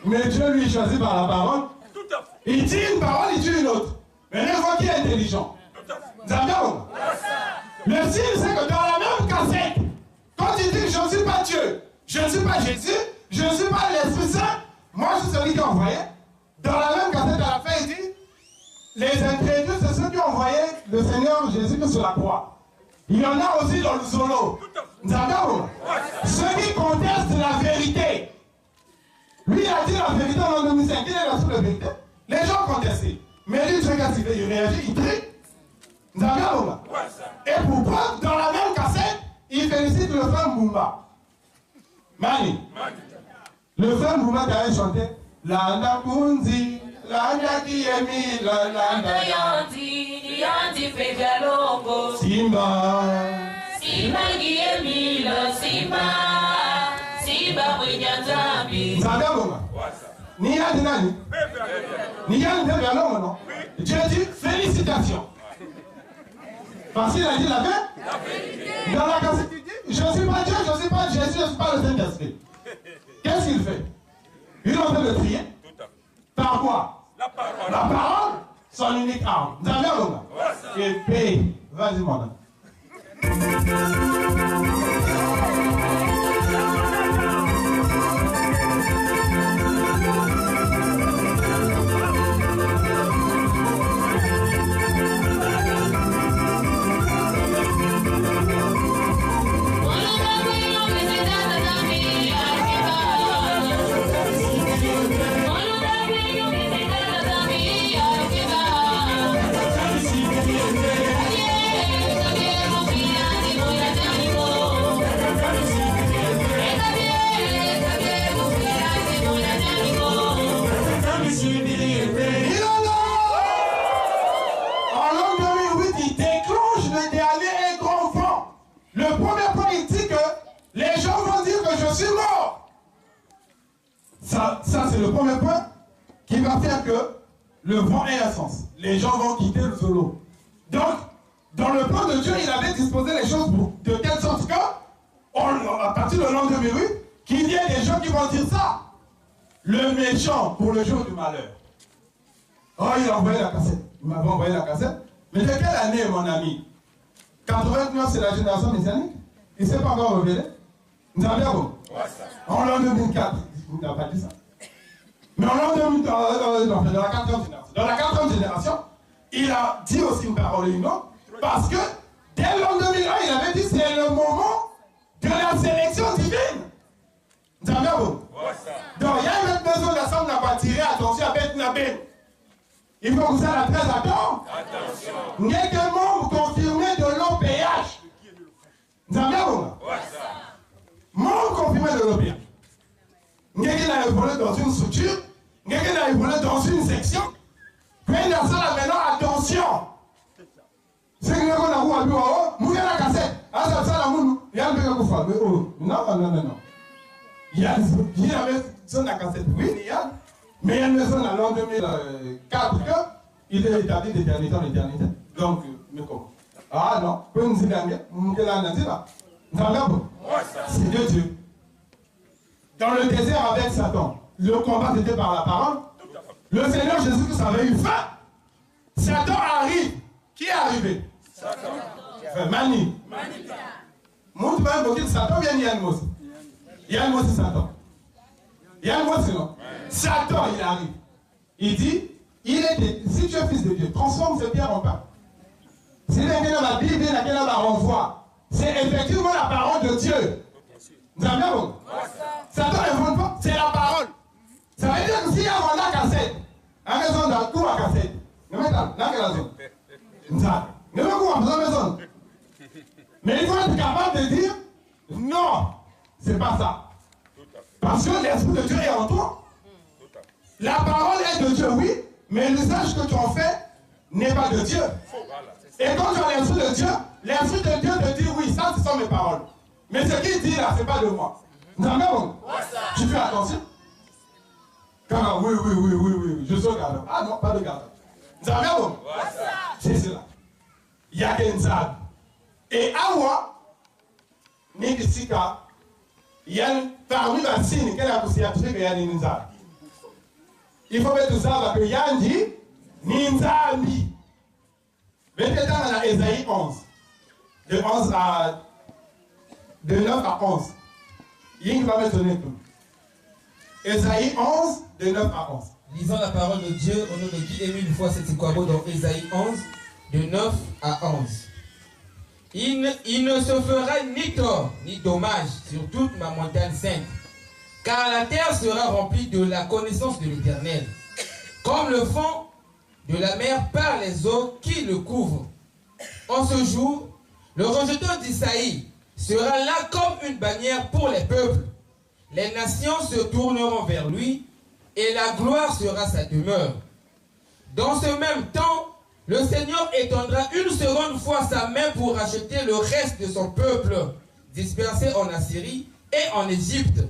Mais Dieu lui choisit par la parole. Il dit une parole, il dit une autre. Mais les voix qui est intelligent. Vous avez bon? Le signe, c'est que dans la même cassette, quand il dit que je ne suis pas Dieu, je ne suis pas Jésus, je ne suis pas l'Esprit Saint, moi je suis celui qui a envoyé. Dans la même cassette, à la fin, il dit les incrédules, c'est ceux qui ont envoyé le Seigneur Jésus sur la croix. Il y en a aussi dans le solo. Vous avez bon? Ceux qui contestent la vérité. Lui a dit la vérité en 2005. Il est là sur la vérité. Les gens ont contesté. Mais lui, tu regardes, il réagit, il trie. Vous avez bon? Et pourquoi, dans la même cassette, il félicite le frère Mboumba. Mani. Le frère Mboumba qui avait chanté Landa Kunzi, Landa Kiemi, Landa
Yandi, Yandi Fegalongo.
Simba.
Simba Kiemi, Simba. Simba Mwenyanzambi.
Vous avez bon? Ni Yandi Nani? Ni Yandi Fegalongo, non? Dieu dit félicitations. Parce qu'il a dit la vérité. Dans la cassette, il dit je ne suis pas Dieu, je ne suis pas Jésus, je ne suis pas le Saint-Esprit. Qu'est-ce qu'il fait? Il est en train de prier. Par quoi? La parole, son unique arme. Vous avez un et paye. Vas-y, mon âme. Ça c'est le premier point qui va faire que le vent ait un sens. Les gens vont quitter le solo. Donc, dans le plan de Dieu, il avait disposé les choses de telle sorte que, à partir de l'an 2008, qu'il y ait des gens qui vont dire ça. Le méchant pour le jour du malheur. Oh, il a envoyé la cassette. Il m'avait envoyé la cassette. Mais de quelle année, mon ami? 89, c'est la génération messianique. Il ne s'est pas encore révélé. Vous avez bien bon? En l'an 2004. Il n'a pas dit ça. Mais en l'an 2000, dans la 4e génération. Dans la 4e génération, il a dit aussi une parole et une autre, parce que dès l'an 2001, il avait dit c'est le moment de la sélection divine. Vous avez bien bon? Donc il y a une besoin d'assemble n'a pas tiré attention à Beth Nabé. Il faut que vous ayez très attention. N'est que membre confirmé de l'OPH. Vous avez bien bon? Membre confirmé de l'OPH. Quelqu'un a évolué dans une structure, quelqu'un a évolué dans une section. Mais dans ça, maintenant, attention. C'est que qu'on a vu à bureau, mourir la cassette. Ah, ça la moune. Il y a un peu de fois. Mais oh, non. Il y avait son la cassette. Oui, il y a. Mais il y a une maison en l'an 2004 qu'il est établi d'éternité en éternité. Donc, mais comment? Ah non, peut nous dire, c'est de Dieu. Dans le désert avec Satan, le combat était par la parole. Le Seigneur Jésus-Christ avait eu faim. Satan arrive. Qui est arrivé? Satan. Mani. Montre même beaucoup de Satan, bien Yann Mossi. Yann Mossi, Satan. Yann Mossi, non? Satan, il arrive. Il dit, si tu es fils de Dieu, transforme ces pierres en pain. Si la Bible est laquelle on la renvoie, c'est effectivement la parole de Dieu. Vous avez bien bon? Satan ne vole pas, c'est la parole. Ça veut dire que s'il y a un cassette, un maison d'un coup à cassette, ne mettez pas la raison. Ne mettez pas la maison. Mais il faut être capable de dire non, c'est pas ça. Parce que l'Esprit de Dieu est en toi. La parole est de Dieu, oui, mais l'usage que tu en fais n'est pas de Dieu. Et quand tu as l'Esprit de Dieu te dit oui, ça ce sont mes paroles. Mais ce qu'il dit là, ce n'est pas de moi. Non, tu fais attention. Quand oui, je suis gardeur. Ah non, pas de gardeur. Non, c'est cela. Il y a des nzab. Et Awa, Nikisika, il y a parmi la signe qu'elle a poussé à tout qu'il y a des nzab. Il faut mettre tout ça que Yandi, Ninzabi. Mettez dans Ésaïe 11. De 9 à 11. Il va me donner tout. Ésaïe 11, de 9 à 11.
Lisons la parole de Dieu au nom de Guy-Émile Foix-Sétikwabo dans Ésaïe 11, de 9 à 11. Il ne se fera ni tort ni dommage sur toute ma montagne sainte, car la terre sera remplie de la connaissance de l'Éternel, comme le fond de la mer par les eaux qui le couvrent. En ce jour, le rejeton d'Isaïe sera là comme une bannière pour les peuples. Les nations se tourneront vers lui et la gloire sera sa demeure. Dans ce même temps, le Seigneur étendra une seconde fois sa main pour racheter le reste de son peuple dispersé en Assyrie et en Égypte,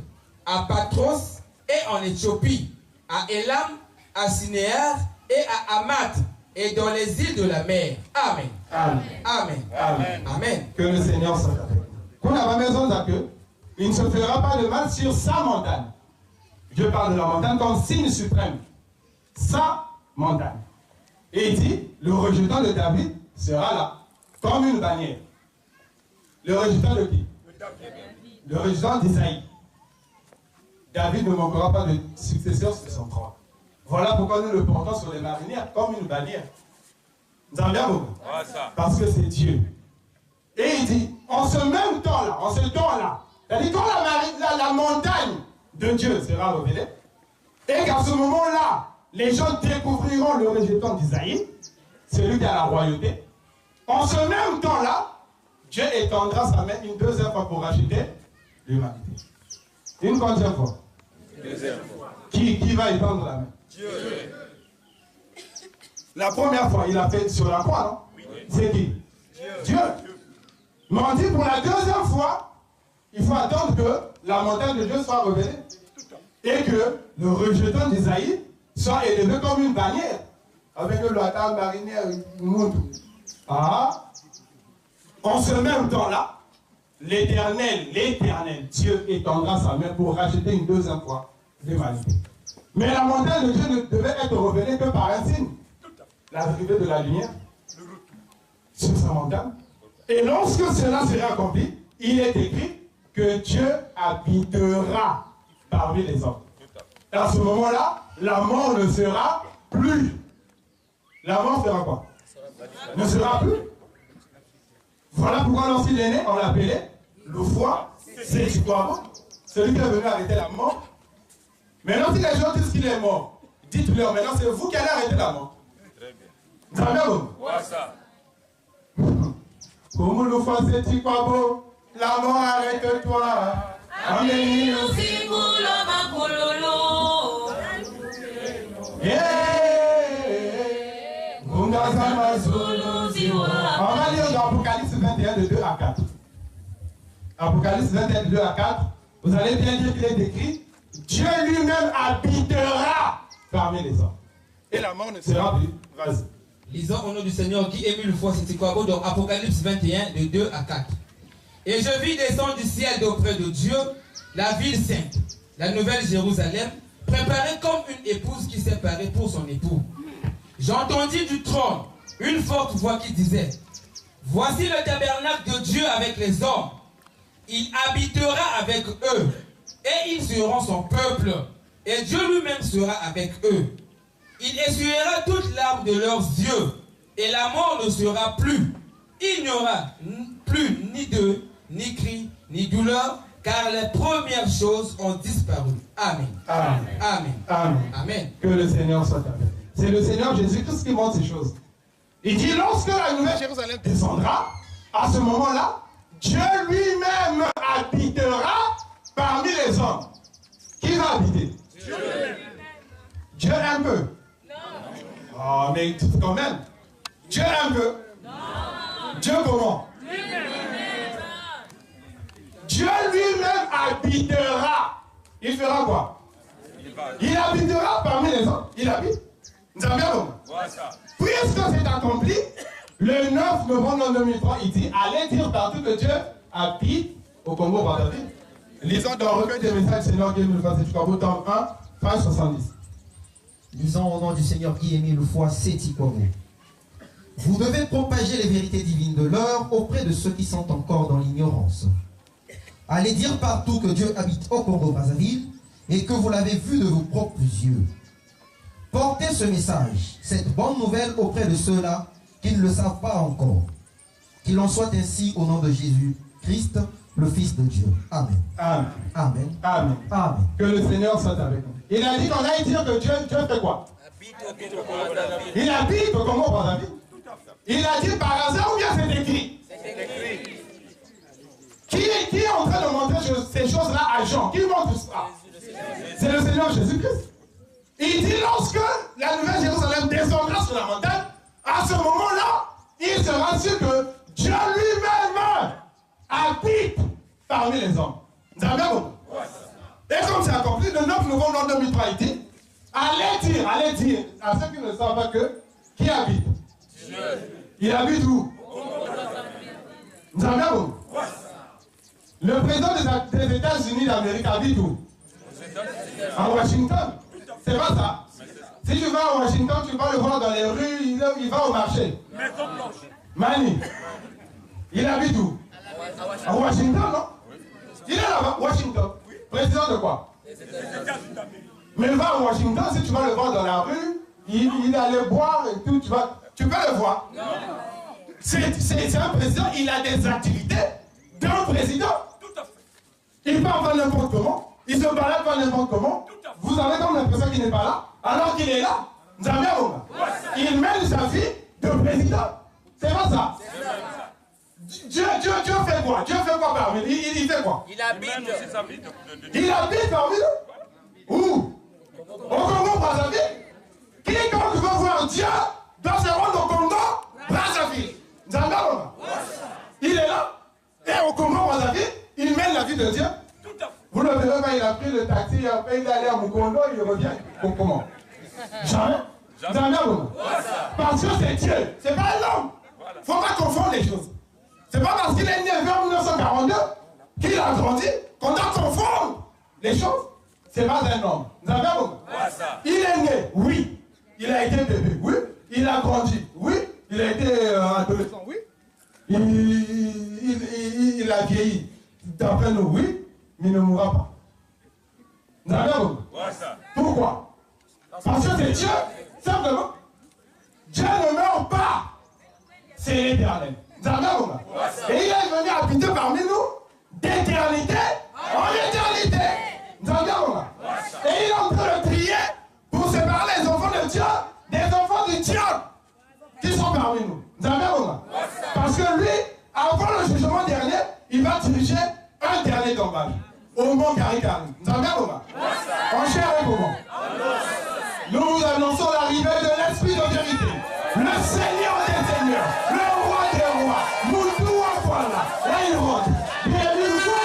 à Patros et en Éthiopie, à Élam, à Sinéar et à Hamath et dans les îles de la mer. Amen.
Amen.
Amen.
Amen.
Amen.
Que le Seigneur soit avec nous. Qu'on a la maison d'accueil, il ne se fera pas de mal sur sa montagne. Dieu parle de la montagne comme signe suprême. Sa montagne. Et il dit, le rejeton de David sera là, comme une bannière. Le rejeton de qui? Le rejeton d'Isaïe. David ne manquera pas de successeur sur son trône. Voilà pourquoi nous le portons sur les marinières comme une bannière. Nous avons bien beaucoup. Parce que c'est Dieu. Et il dit, en ce même temps-là, c'est-à-dire quand la montagne de Dieu sera révélée, et qu'à ce moment-là, les gens découvriront le rejeton d'Isaïe, celui qui a la royauté. En ce même temps-là, Dieu étendra sa main une deuxième fois pour racheter l'humanité. Une quantième fois? Deuxième fois. Qui va étendre la main? Dieu. La première fois, il a fait sur la croix, non? Oui. C'est qui? Dieu. Mais on dit pour la deuxième fois, il faut attendre que la montagne de Dieu soit révélée. Et que le rejeton d'Isaïe soit élevé comme une bannière. Avec le lointain marinière, en ce même temps-là, l'éternel Dieu étendra sa main pour racheter une deuxième fois l'humanité. Mais la montagne de Dieu ne devait être révélée que par un signe. L'arrivée de la lumière sur sa montagne. Et lorsque cela sera accompli, il est écrit que Dieu habitera parmi les hommes. Et à ce moment-là, la mort ne sera plus. La mort fera quoi? Ne sera plus. Voilà pourquoi lorsqu'il est né, on l'appelait le foie, c'est quoi? Celui qui est venu arrêter la mort. Maintenant, si les gens disent qu'il est mort, dites-leur maintenant, c'est vous qui allez arrêter la mort. Très bien, bon? Comme le foie, c'est quoi beau? La mort arrête-toi. Amen. Yeah. Apocalypse 21, 2 à 4, vous allez bien dire qu'il est écrit, Dieu lui-même habitera parmi les hommes. Et la mort ne sera plus. Vas-y.
Lisons au nom du Seigneur qui émut le foi Sétikwabo dans Apocalypse 21, de 2 à 4. Et je vis descendre du ciel d'auprès de Dieu la ville sainte, la nouvelle Jérusalem, préparée comme une épouse qui s'est parée pour son époux. J'entendis du trône une forte voix qui disait, voici le tabernacle de Dieu avec les hommes. Il habitera avec eux, et ils seront son peuple, et Dieu lui-même sera avec eux. Il essuiera toutes larmes de leurs yeux, et la mort ne sera plus. Il n'y aura plus ni deuil, ni cri, ni douleur, car les premières choses ont disparu. Amen.
Amen.
Amen.
Amen.
Amen.
Que le Seigneur soit avec. C'est le Seigneur Jésus-Christ qui montre ces choses. Il dit, lorsque la nouvelle Jérusalem descendra, à ce moment-là, Dieu lui-même habitera parmi les hommes. Qui va habiter? Dieu. Dieu un peu. Non. Oh, mais quand même. Dieu un peu. Non. Dieu comment? Dieu lui-même habitera. Il fera quoi? Il habitera parmi les hommes. Il habite. Nous avons bien compris. Puisque c'est accompli, le 9 novembre 2003, il dit, allez dire partout que Dieu habite au Congo Brazzaville. Lisons dans le recueil des messages du Seigneur Guy-Émile Sétikwabo, tome 1, page 70.
Lisons au nom du Seigneur Guy-Émile Sétikwabo. Vous devez propager les vérités divines de l'heure auprès de ceux qui sont encore dans l'ignorance. Allez dire partout que Dieu habite au Congo Brazzaville et que vous l'avez vu de vos propres yeux. Portez ce message, cette bonne nouvelle auprès de ceux-là qui ne le savent pas encore. Qu'il en soit ainsi au nom de Jésus-Christ, le Fils de Dieu. Amen.
Amen.
Amen.
Amen.
Amen.
Que le Seigneur soit avec nous. Il a dit qu'on allait dire que Dieu fait quoi? Il habite au Congo Brazzaville. Il a dit par hasard ou bien c'est écrit? C'est écrit. Qui est en train de montrer ces choses-là à Jean? Qui montre ça? C'est le Seigneur Jésus-Christ. Il dit lorsque la nouvelle Jérusalem descendra sur la montagne, à ce moment-là, il sera sûr que Dieu lui-même habite parmi les hommes. Vous avez bien compris? Et comme c'est accompli, le 9 novembre 2003, il dit, allez dire à ceux qui ne savent pas que, qui habite? Dieu. Il habite où? Vous avez bien compris? Le président des États-Unis d'Amérique habite où? À Washington. C'est pas ça. Si tu vas à Washington, tu vas le voir dans les rues, il va au marché. Mani. Il habite où? À Washington, non? Il est là-bas, Washington. Président de quoi? Mais il va à Washington, si tu vas le voir dans la rue, il allait boire et tout, tu peux le voir. C'est un président, il a des activités d'un président. Il parle pas n'importe comment, il se balade pas n'importe comment. Vous avez comme l'impression qu'il n'est pas là, alors qu'il est là. Vous avez bien compris? Il mène sa vie de président. C'est pas ça. Dieu fait quoi? Dieu fait quoi parmi nous? Il fait quoi? Il habite. Il habite parmi nous? Où? Au Congo Brazzaville. Quiconque veut voir Dieu doit se rendre au Congo Brazzaville. Vous avez bien compris? Il est là. Et au Congo Brazzaville, il mène la vie de Dieu. Vous le verrez quand il a pris le taxi, après il est allé à Mukondo, il revient. Comment? Jamais. Vous avez bien compris? Parce que c'est Dieu, c'est pas l'homme. Il ne faut pas confondre les choses. C'est pas parce qu'il est né vers 1942 qu'il a grandi qu'on doit confondre les choses. C'est pas un homme. Vous avez bien compris? Il est né, oui. Il a été bébé, oui. Il a grandi, oui. Il a été adolescent, oui. Il a vieilli. D'après nous, oui. Mais il ne mourra pas. Vous avez bien compris? Pourquoi? Parce que c'est Dieu, simplement. Dieu ne meurt pas. C'est l'éternel. Vous avez bien compris? Et il est venu habiter parmi nous d'éternité en éternité. Vous avez bien compris? Et il est en train de prier pour séparer les enfants de Dieu des enfants du diable qui sont parmi nous. Vous avez bien compris? Parce que lui, avant le jugement dernier, il va diriger un dernier tombage au mont Karikari. Vous avez bien compris? En chair et comment? Nous vous annonçons l'arrivée de l'Esprit de vérité, le Seigneur des seigneurs, le roi des rois. Nous tout en voilà. Là il rentre. Bienvenue.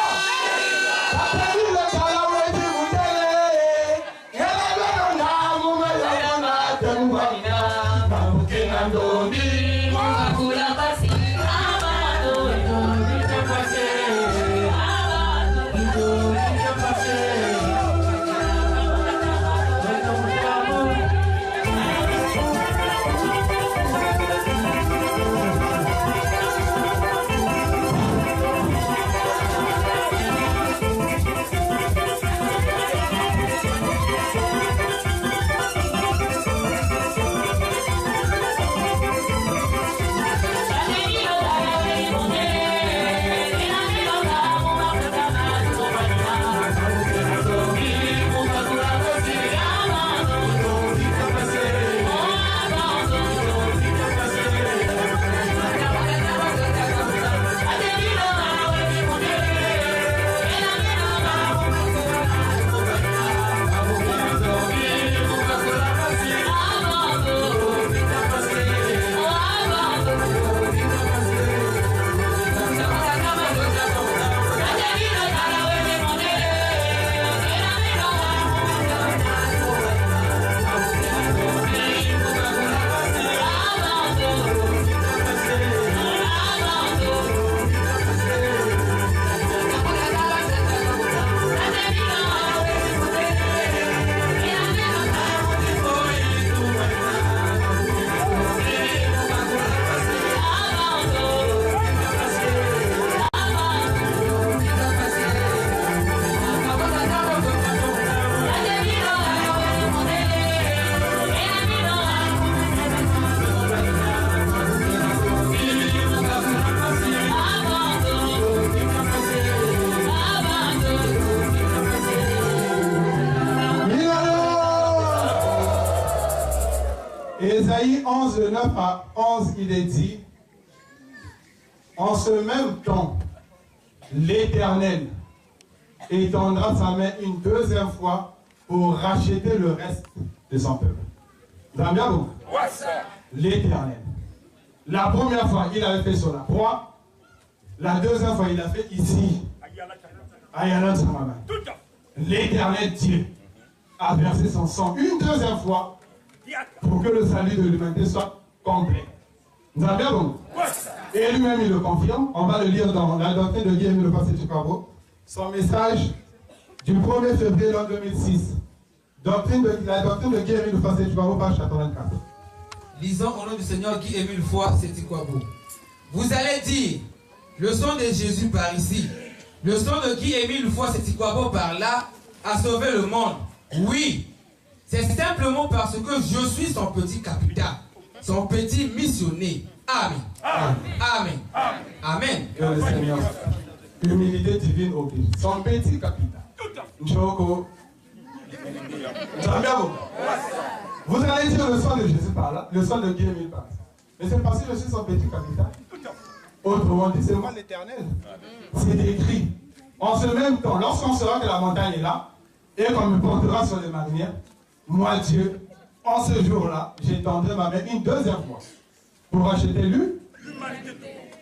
Ésaïe 11, de 9 à 11, il est dit, en ce même temps, l'Éternel étendra sa main une deuxième fois pour racheter le reste de son peuple. Vous avez bien compris? L'Éternel. La première fois, il avait fait sur la croix. La deuxième fois, il a fait ici. L'Éternel Dieu a versé son sang une deuxième fois pour que le salut de l'humanité soit complet. Vous avez bien compris? Et lui-même, il le confirme. On va le lire dans la doctrine de Guy-Émile Lefroy Séthikwabo. Son message du 1er février 2006. La doctrine de Guy-Émile Lefroy Séthikwabo, page 84.
Lisons au nom du Seigneur Guy-Émile Lefroy Séthikwabo. Vous allez dire, le sang de Jésus par ici, le sang de Guy-Émile Lefroy Séthikwabo par là, a sauvé le monde. Oui, c'est simplement parce que je suis son petit capitaine, son petit missionnaire. Amen. Amen. Amen. Amen.
Que le Seigneur, humilité divine oblige. Son petit capitaine. Njoko. Vous allez dire le sang de Jésus par là, le sang de Guy-Émile par là. Mais c'est parce que je suis son petit capitaine. Autrement dit, c'est moi l'Éternel. C'est écrit. En ce même temps, lorsqu'on saura que la montagne est là, et qu'on me portera sur les marinières, moi Dieu, en ce jour-là, j'étendrai ma main une deuxième fois pour racheter l'humanité.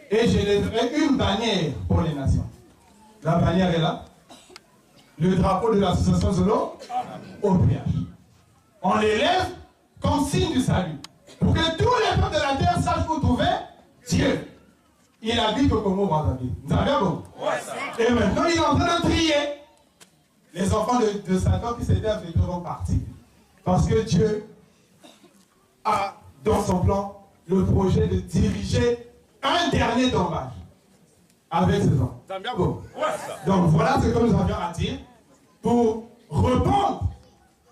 Et je lèverai une bannière pour les nations. La bannière est là. Le drapeau de l'association Zolo au péage. On l'élève comme signe du salut. Pour que tous les peuples de la terre sachent où trouver Dieu. Il habite au Congo-Brazzaville. Vous avez bon? Et maintenant, il est en train de trier. Les enfants de Satan qui s'étaient vont partir. Parce que Dieu a, dans son plan, le projet de diriger un dernier dommage avec ses enfants. Bon. Donc voilà ce que nous avions à dire pour répondre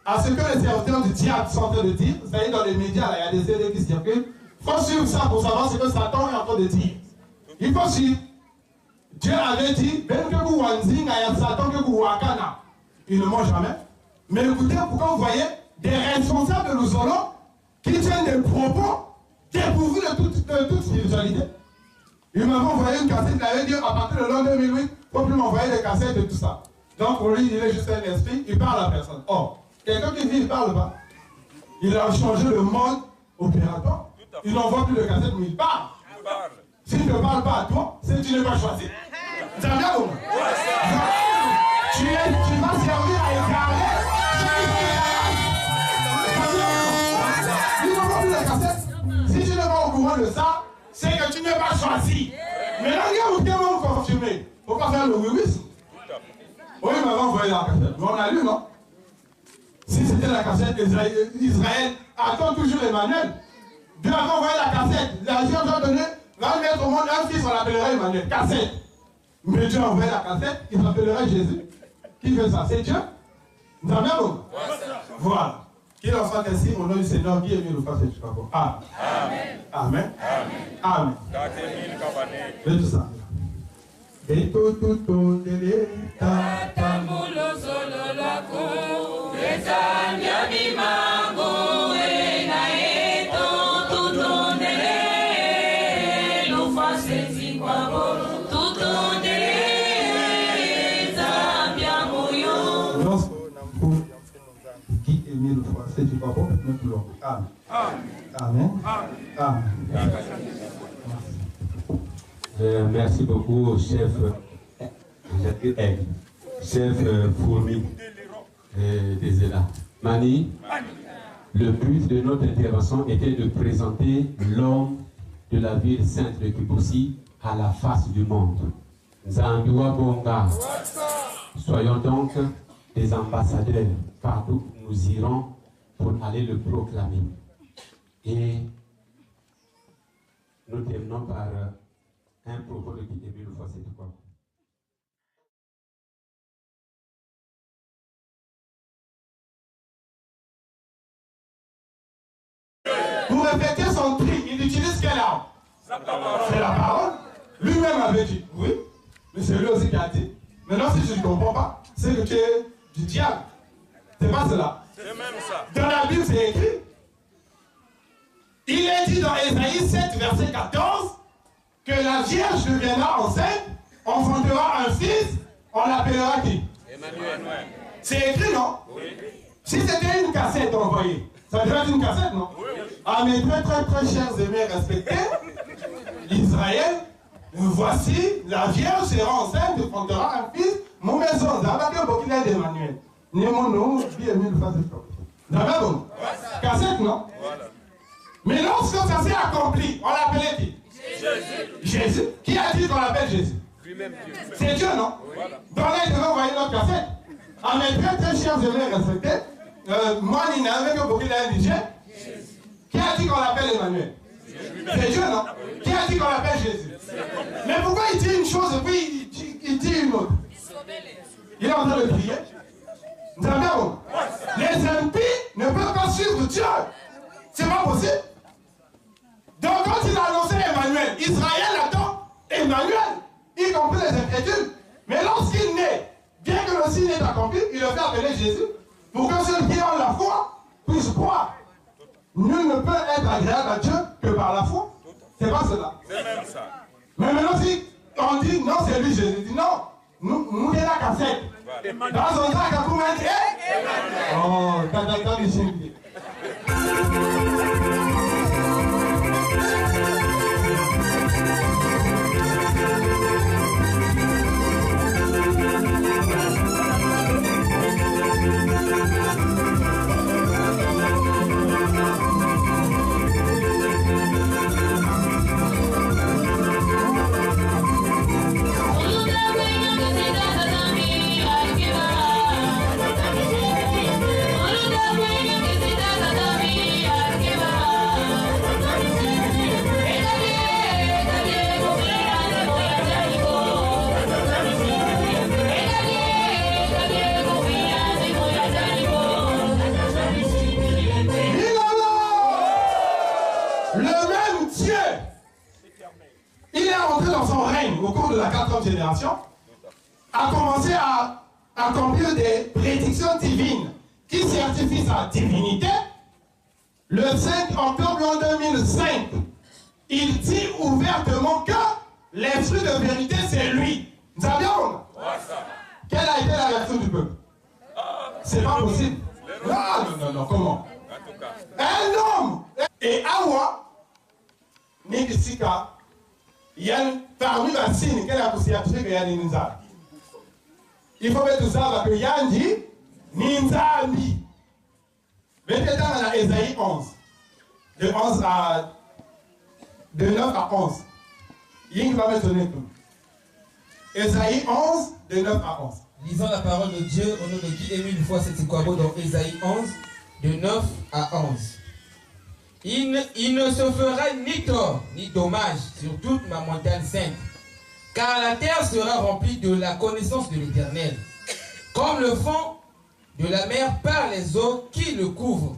à ce que les serviteurs du diable sont en train de dire. Vous savez, dans les médias, là, il y a des CD qui circulent. Il faut suivre ça pour savoir ce que Satan est en train de dire. Il faut suivre. Dieu avait dit, il ne ment jamais. Mais écoutez, pourquoi vous voyez des responsables de l'Ouzolo qui tiennent des propos dépourvus de toute spiritualité. Il m'avait envoyé une cassette, il avait dit à partir de l'an 2008, il ne faut plus m'envoyer des cassettes et tout ça. Donc pour lui, il est juste un esprit, il parle à personne. Or, quelqu'un qui dit, il ne parle pas. Il a changé le mode opératoire. Il n'envoie plus de cassettes, mais il parle. S'il ne parle pas à toi, c'est que tu n'es pas choisi. Tu as bien compris? Tu vas servir à écarler. Il n'envoie plus de cassettes. Si tu n'es pas au courant de ça, c'est que tu n'es pas choisi. Mais là, il y a un confirmé. Pourquoi faire le oui-oui? Oui, il m'avait envoyé la cassette. Mais on a lu, non? Si c'était la cassette, Israël attend toujours Emmanuel. Dieu avait envoyé la cassette. La Dieu va donner, va mettre au monde un fils, on l'appellerait Emmanuel. Cassette. Mais Dieu a envoyé la cassette, il s'appellerait Jésus. Qui fait ça? C'est Dieu. Vous avez bien compris? Voilà. Qu'il en soit ainsi au nom du Seigneur, Guy-Émile Lefroy Séthikwabo. Amen. Amen. Amen. Et tout ça. Et tout de
Tata mulo solo lako, Betania bimango, ena eto, tutondele, Lefroy Séthikwabo, tutondele, Zambia moyo.
Guy-Émile Lefroy Séthikwabo, nous voulons. Amen. Amen. Amen.
Merci beaucoup, chef Fourmi des ELA. Mani, le but de notre intervention était de présenter l'homme de la ville sainte de Kiboussi à la face du monde. Zandoua Bonga. Soyons donc des ambassadeurs partout où nous irons pour aller le proclamer. Et nous terminons par un propos de Guy-Émile Lefroy Séthikwabo.
Pour répéter son tri, il utilise quelle arme? C'est la parole. Lui-même avait dit, oui, mais c'est lui aussi qui a dit. Maintenant, si je ne comprends pas, c'est que tu es du diable. C'est pas cela.
C'est même ça.
Dans la Bible, c'est écrit. verset 14, que la Vierge deviendra enceinte, enfantera un fils, on l'appellera qui? Emmanuel. C'est écrit, non? Oui. Si c'était une cassette envoyée, ça devrait être une cassette, non? Oui. Ah, mes très chers amis respectés, Israël, voici, la Vierge sera enceinte, enfantera un fils, mon maison, d'abord beaucoup d'Emmanuel. Ni mon nom, bien mieux le face de toi. D'abord, cassette, non? Voilà. Mais lorsque ça s'est accompli, on l'appelait qui? Jésus. Qui a dit qu'on l'appelle Jésus? Lui-même Dieu. C'est Dieu, non? Voilà. Donc là, il devait envoyer notre cassette. Ah, mes très chers amis respectés, moi, Nina, avec beaucoup d'indigènes, qui a dit qu'on l'appelle Emmanuel? C'est Dieu, non? Qui a dit qu'on l'appelle Jésus? Mais pourquoi il dit une chose et puis il dit une autre? Il est en train de prier. Nous avons. Les impies ne peuvent pas suivre Dieu. C'est pas possible. Donc quand il a annoncé Emmanuel, Israël attend Emmanuel, y compris les incrédules. Mais lorsqu'il naît, bien que le signe est accompli, il le fait appeler Jésus, pour que ceux qui ont la foi puissent croire. Nul ne peut être agréable à Dieu que par la foi. C'est pas cela. C'est même ça. Mais maintenant, si on dit non, c'est lui Jésus, dit non, nous sommes la cassette. Dans son sac, à vous mettre, oh, t'as dit Jésus. Au cours de la 4e génération, a commencé à accomplir des prédictions divines qui certifient sa divinité. Le 5 octobre 2005, il dit ouvertement que l'esprit de vérité, c'est lui. Nous avions. Quelle a été la réaction du peuple? C'est pas possible. Non, comment? Un homme et Awa, Nikisika, il y a parmi la signe qu'elle a poussé à tuer qu'il y a des ninjas. Il faut mettre tout ça parce que Yandi, Ninzali. Mettez dans la Ésaïe 11. De 9 à 11. Il va me donner tout. Ésaïe 11, de 9 à 11.
Lisons la parole de Dieu au nom de Guy-Émile Foix-Sétikwabo dans Ésaïe 11, de 9 à 11. Il ne se fera ni tort ni dommage sur toute ma montagne sainte, car la terre sera remplie de la connaissance de l'Éternel, comme le fond de la mer par les eaux qui le couvrent.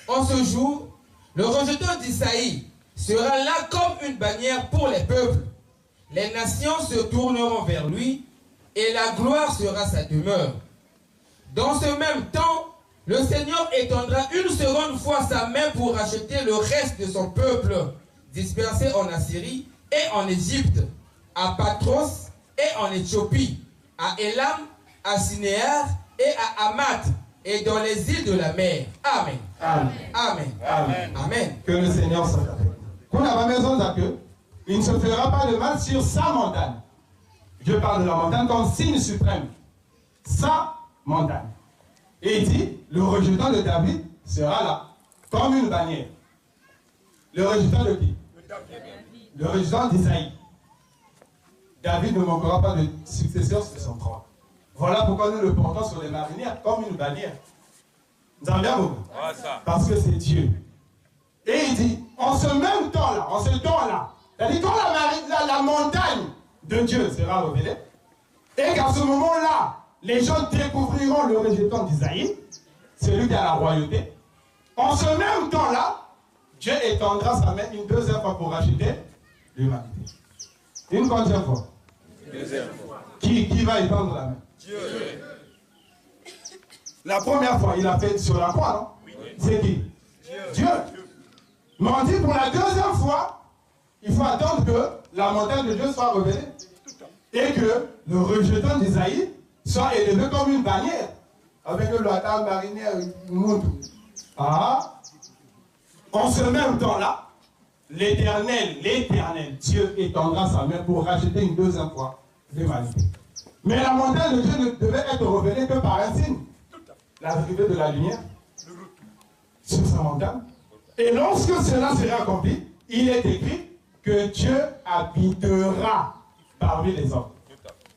En ce jour, le rejeton d'Isaïe sera là comme une bannière pour les peuples. Les nations se tourneront vers lui et la gloire sera sa demeure. Dans ce même temps, le Seigneur étendra une seconde fois sa main pour racheter le reste de son peuple dispersé en Assyrie et en Égypte, à Patros et en Éthiopie, à Élam, à Sinéar et à Hamath et dans les îles de la mer. Amen.
Amen.
Amen.
Amen.
Amen.
Que le Seigneur soit avec nous. Qu'on a maison d'accueil, il ne se fera pas de mal sur sa montagne. Dieu parle de la montagne comme signe suprême. Sa montagne. Et il dit, le rejeton de David sera là, comme une bannière. Le rejeton de qui? Le rejeton d'Isaïe. David ne manquera pas de successeur sur son trône. Voilà pourquoi nous le portons sur les marinières comme une bannière. Nous en bien beaucoup. Parce que c'est Dieu. Et il dit, en ce même temps-là, c'est-à-dire quand la montagne de Dieu sera révélée, et qu'à ce moment-là, les gens découvriront le rejeton d'Isaïe, celui qui a la royauté. En ce même temps-là, Dieu étendra sa main une deuxième fois pour racheter l'humanité. Une quantième fois? Deuxième fois. Qui va étendre la main? Dieu. La première fois, il a fait sur la croix, non? Oui. C'est qui? Dieu. Mais on dit pour la deuxième fois, il faut attendre que la montagne de Dieu soit révélée et que le rejeton d'Isaïe soit élevé comme une bannière avec le lointain marinière monde. Ah, en ce même temps-là, l'Éternel, Dieu étendra sa main pour racheter une deuxième fois l'humanité. Mais la montagne de Dieu ne devait être révélée que par un signe. L'arrivée de la lumière sur sa montagne. Et lorsque cela sera accompli, il est écrit que Dieu habitera parmi les hommes.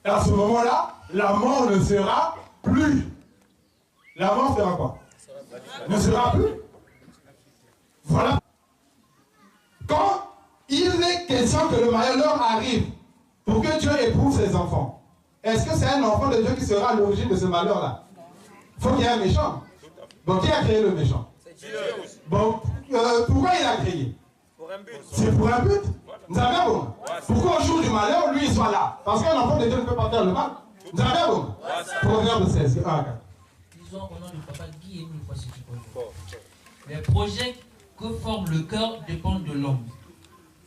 Et à ce moment-là, la mort ne sera plus. La mort fera quoi? Ne sera plus. Voilà. Quand il est question que le malheur arrive pour que Dieu éprouve ses enfants, est-ce que c'est un enfant de Dieu qui sera à l'origine de ce malheur-là? Il faut qu'il y ait un méchant. Donc qui a créé le méchant? Bon, pourquoi il a créé? C'est pour un but. Nous avons bon. Pourquoi au jour du malheur, lui, il soit là? Parce qu'un enfant de Dieu ne peut pas faire le mal. Nous avons bon. Proverbe 16, 1 à 4.
Disons au nom du papa Guy Émile Foissé Chikolo. Les projets que forme le cœur dépendent de l'homme.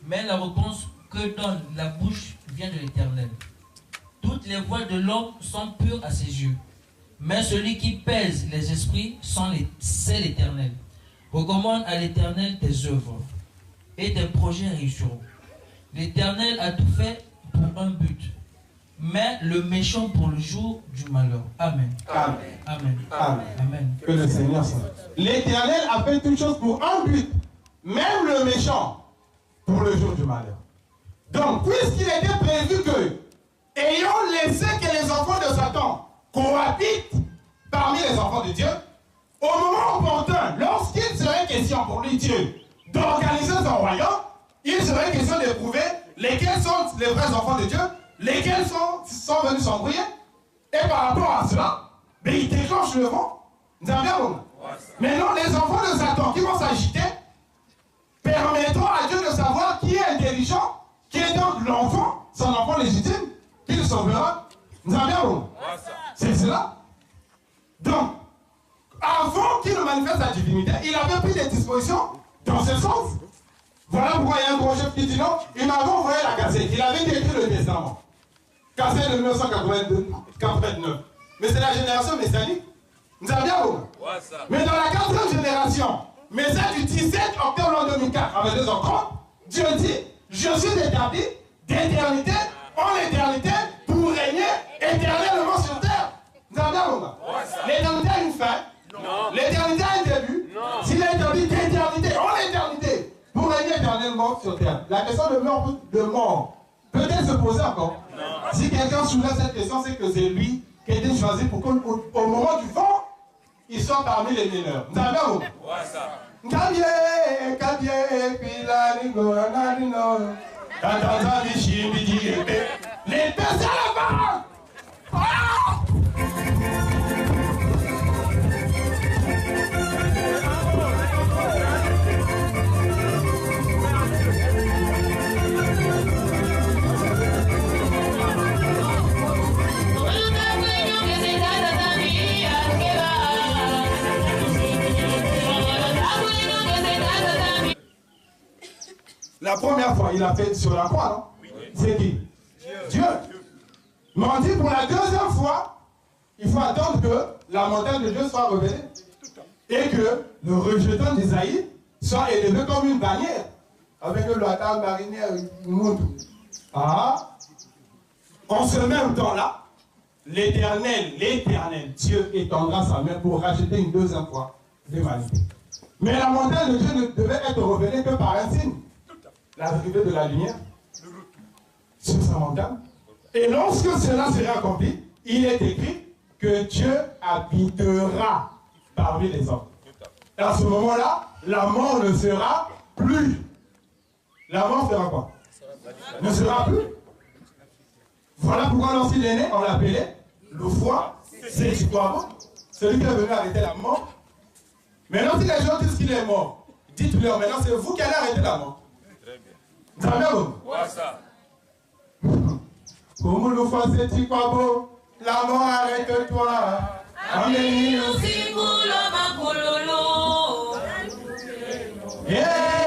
Mais la réponse que donne la bouche vient de l'Éternel. Toutes les voies de l'homme sont pures à ses yeux. Mais celui qui pèse les esprits, c'est l'Éternel. Recommande à l'Éternel tes œuvres, et tes projets réussiront. L'Éternel a tout fait pour un but, mais le méchant pour le jour du malheur. Amen.
Amen.
Amen.
Amen.
Amen.
Que le Seigneur soit. L'Éternel a fait toute chose pour un but, même le méchant pour le jour du malheur. Donc, puisqu'il était prévu que, ayant laissé que les enfants de Satan cohabitent parmi les enfants de Dieu, au moment opportun, lorsqu'il serait question pour lui, Dieu, d'organiser son royaume, il serait question d'éprouver lesquels sont les vrais enfants de Dieu, lesquels sont venus s'embrouiller, et par rapport à cela, il déclenche le vent. Nous avons bien bon. Maintenant, les enfants de Satan qui vont s'agiter permettront à Dieu de savoir qui est intelligent, qui est donc l'enfant, son enfant légitime, qui le sauvera. Nous avons bien bon. C'est cela. Donc, avant qu'il ne manifeste sa divinité, il avait pris des dispositions dans ce sens. Voilà pourquoi il y a un gros chef qui dit non, il m'avait envoyé la cassette. Il avait écrit le testament. Cassette de 1989. Mais c'est la génération messianique. Nous avons bien bon. Mais dans la 4e génération, mais celle du 17 octobre 2004, avec 2h30, Dieu dit, je suis établi d'éternité en éternité pour régner éternellement sur terre. Nous avons bien bon. L'éternité a une fin. L'éternité a un début. S'il est établi d'éternité en éternité pour régner éternellement sur terre. La question de mort peut-elle se poser encore? Si quelqu'un soulève cette question, c'est que c'est lui qui a été choisi pour qu'au moment du vent, il soit parmi les mineurs. Nous avons les baisers à la barre. La première fois, il a fait sur la croix, non? Oui. C'est qui? Dieu. Mais on dit pour la deuxième fois, il faut attendre que la montagne de Dieu soit révélée et que le rejeton d'Isaïe soit élevé comme une bannière avec le lointain marinière monde. Ah, en ce même temps-là, l'Éternel, Dieu étendra sa main pour racheter une deuxième fois l'humanité. Mais la montagne de Dieu ne devait être révélée que par un signe. L'arrivée de la lumière sur sa montagne. Et lorsque cela sera accompli, il est écrit que Dieu habitera parmi les hommes. Et à ce moment-là, la mort ne sera plus. La mort fera quoi? Ne sera plus. Voilà pourquoi lorsqu'il est né, on l'appelait le foie, c'est du poivre, celui qui est venu arrêter la mort. Maintenant, si les gens disent qu'il est mort, dites-leur maintenant, c'est vous qui allez arrêter la mort. Vous savez où? Comme le foie, c'est quoi beau? La mort arrête-toi. Amen. Yeah.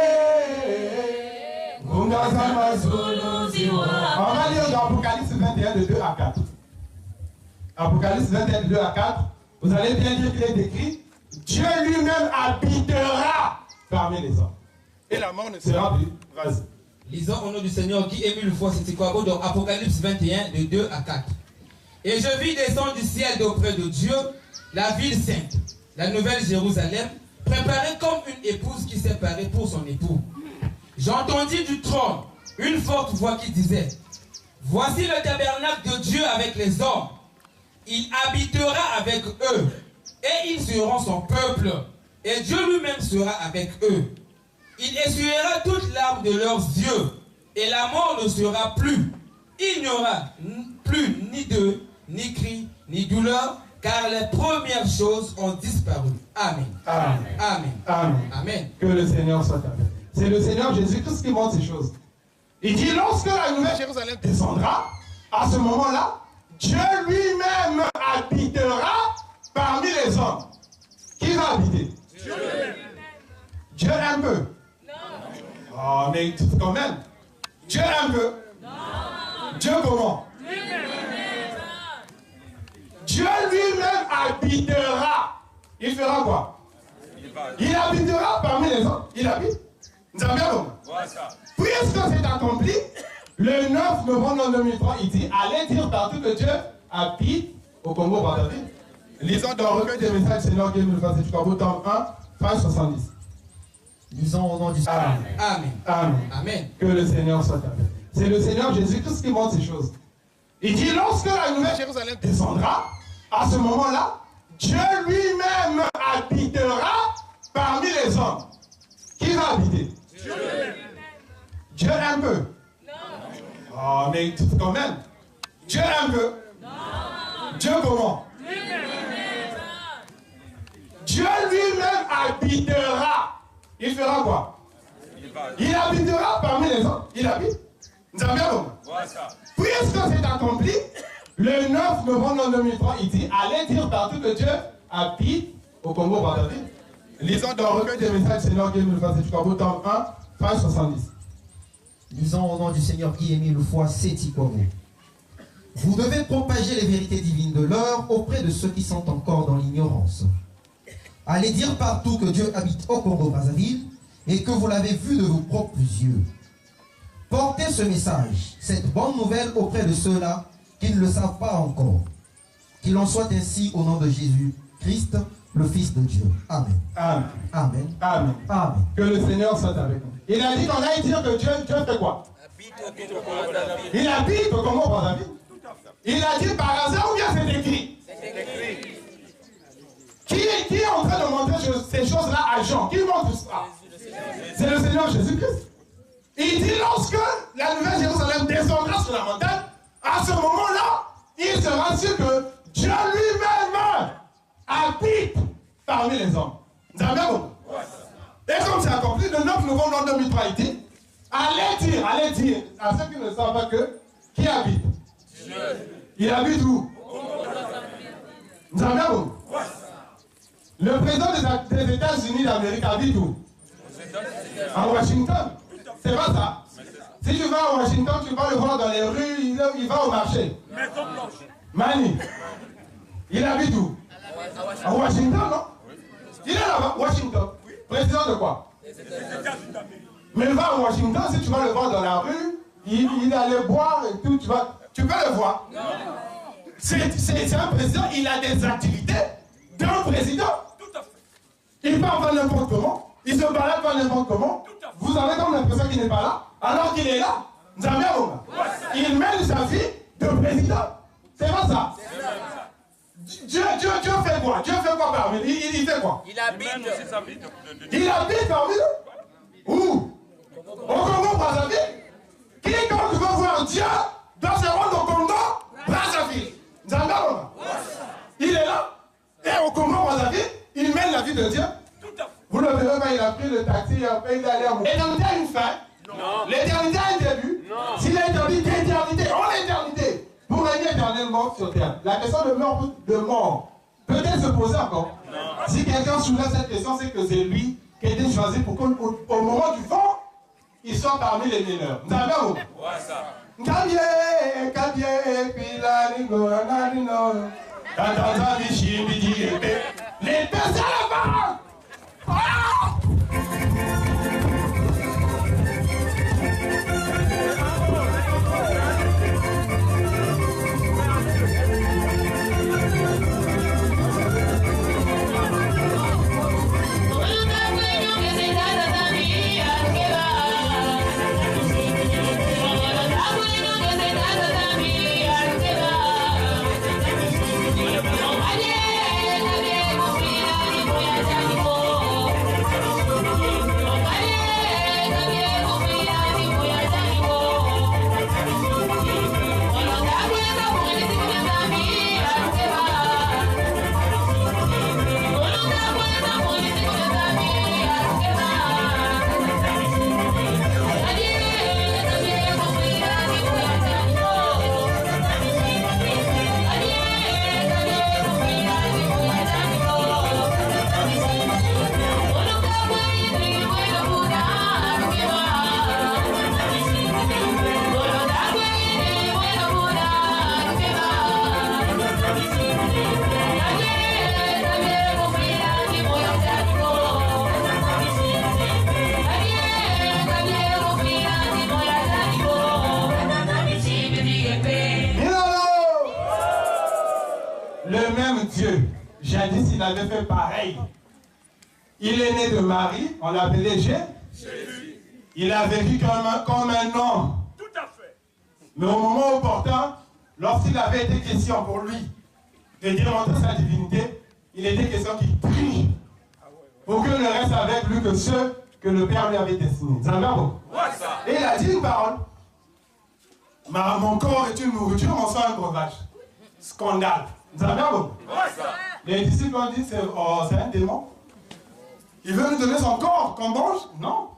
Apocalypse 21, 2 à 4, vous allez bien lire qu'il est écrit, Dieu lui-même habitera parmi les hommes. Et la mort ne sera plus. Vas-y.
Lisons au nom du Seigneur qui émut le foi, c'est quoi dans Apocalypse 21, de 2 à 4. Et je vis descendre du ciel d'auprès de Dieu la ville sainte, la nouvelle Jérusalem, préparée comme une épouse qui s'est parée pour son époux. J'entendis du trône une forte voix qui disait, voici le tabernacle de Dieu avec les hommes. Il habitera avec eux, et ils seront son peuple, et Dieu lui-même sera avec eux. Il essuiera toutes larmes de leurs yeux, et la mort ne sera plus. Il n'y aura plus ni deuil, ni cri, ni douleur, car les premières choses ont disparu. Amen.
Amen.
Amen.
Amen.
Amen.
Que le Seigneur soit avec. C'est le Seigneur Jésus-Christ qui montre ces choses. Il dit, lorsque la nouvelle Jérusalem descendra, à ce moment-là, Dieu lui-même habitera parmi les hommes. Qui va habiter? Dieu. Dieu un peu. Non. Oh, mais quand même. Dieu un peu. Non. Dieu comment? Dieu lui-même habitera. Il fera quoi? Il habitera parmi les hommes. Il habite. Nous avons puisque c'est accompli, le 9 novembre 2003, il dit, allez dire partout que Dieu habite au Congo-Brazzaville. Lisons dans le recueil des messages du Seigneur qui est le du Congo, tome 1, page 70.
Lisons au nom du Seigneur.
Amen.
Amen.
Amen.
Amen.
Que le Seigneur soit avec. C'est le Seigneur Jésus-Christ qui montre ces choses. Il dit, lorsque la nouvelle Jérusalem descendra, à ce moment-là, Dieu lui-même habitera parmi les hommes. Qui va habiter? Dieu. Dieu un peu. Non. Oh, mais quand même. Dieu un peu. Non. Dieu comment? Dieu lui-même habitera. Il fera quoi? Il habitera parmi les hommes. Il habite. Nous avons bien compris. Puisque c'est accompli, le 9 novembre 2003, il dit, allez dire partout que Dieu habite au Congo-Brazzaville. Lisons dans le recueil des messages du Seigneur qui est le du Congo, tome 1, page 70.
Lisons au nom du Seigneur qui émit le foi, c'est Kwabo. Vous devez propager les vérités divines de l'heure auprès de ceux qui sont encore dans l'ignorance. Allez dire partout que Dieu habite au Congo-Brazzaville et que vous l'avez vu de vos propres yeux. Portez ce message, cette bonne nouvelle auprès de ceux-là qui ne le savent pas encore. Qu'il en soit ainsi au nom de Jésus-Christ, le Fils de Dieu. Amen.
Amen.
Amen.
Amen.
Amen.
Que le Seigneur soit avec nous. Il a dit qu'on allait dire que Dieu fait quoi? Il habite au Congo-Brazzaville. Il a dit par hasard ou bien c'est écrit? C'est écrit. Qui est en train de montrer ces choses-là à Jean? Qui montre ça? C'est le Seigneur Jésus-Christ. Il dit lorsque la nouvelle Jérusalem descendra sur la montagne, à ce moment-là, il sera sûr que Dieu lui-même habite parmi les hommes. Vous avez bien compris? Et comme c'est accompli, le 9 novembre 2003, il dit, allez dire à ceux qui ne savent pas que, qui habite? Dieu. Il habite où? Vous avez bien compris? Le président des États-Unis d'Amérique habite où? À Washington. C'est pas ça. Si tu vas à Washington, tu vas le voir dans les rues, il va au marché. Mani. Il habite où? À Washington, non? Il est là-bas, Washington. Président de quoi? Mais il va à Washington, si tu vas le voir dans la rue, il allait boire et tout, tu peux le voir. C'est un président, il a des activités d'un président. Il parle pas n'importe comment, il se balade pas n'importe comment. Vous avez comme l'impression qu'il n'est pas là, alors qu'il est là. Vous avez bien compris? Il mène sa vie de président. C'est pas ça. Dieu fait quoi? Dieu fait quoi parmi nous? Il fait quoi? Il habite. Il habite parmi nous? Où? Au Congo-Brazzaville? Quiconque veut voir Dieu doit se rendre au Congo-Brazzaville. Vous avez bien compris? Il est là. Et au Congo-Brazzaville, il mène la vie de Dieu. Vous le verrez pas, il a pris le taxi, après il est allé à mon... L'éternité a une fin. Non. L'éternité a un début. Non. Si l'éternité est éternité, on l'éternité. Pour régner éternellement sur terre. La question de mort peut-elle se poser encore? Non. Si quelqu'un soulève cette question, c'est que c'est lui qui a été choisi pour qu'au moment du vent, il soit parmi les meilleurs. Vous avez bien compris? Ouais, ça. Les deux à la parole. Dieu, jadis il avait fait pareil. Il est né de Marie, on l'appelait Jésus. Il a vécu comme un homme.
Tout à fait.
Mais au moment opportun, lorsqu'il avait été question pour lui de démontrer sa divinité, il était question qu'il prie pour que ne reste avec lui que ceux que le Père lui avait destinés. Et il a dit une parole. Mon corps est une nourriture, mon sang un breuvage. Scandale. Les disciples ont dit, c'est un démon. Il veut nous donner son corps qu'on mange? Non.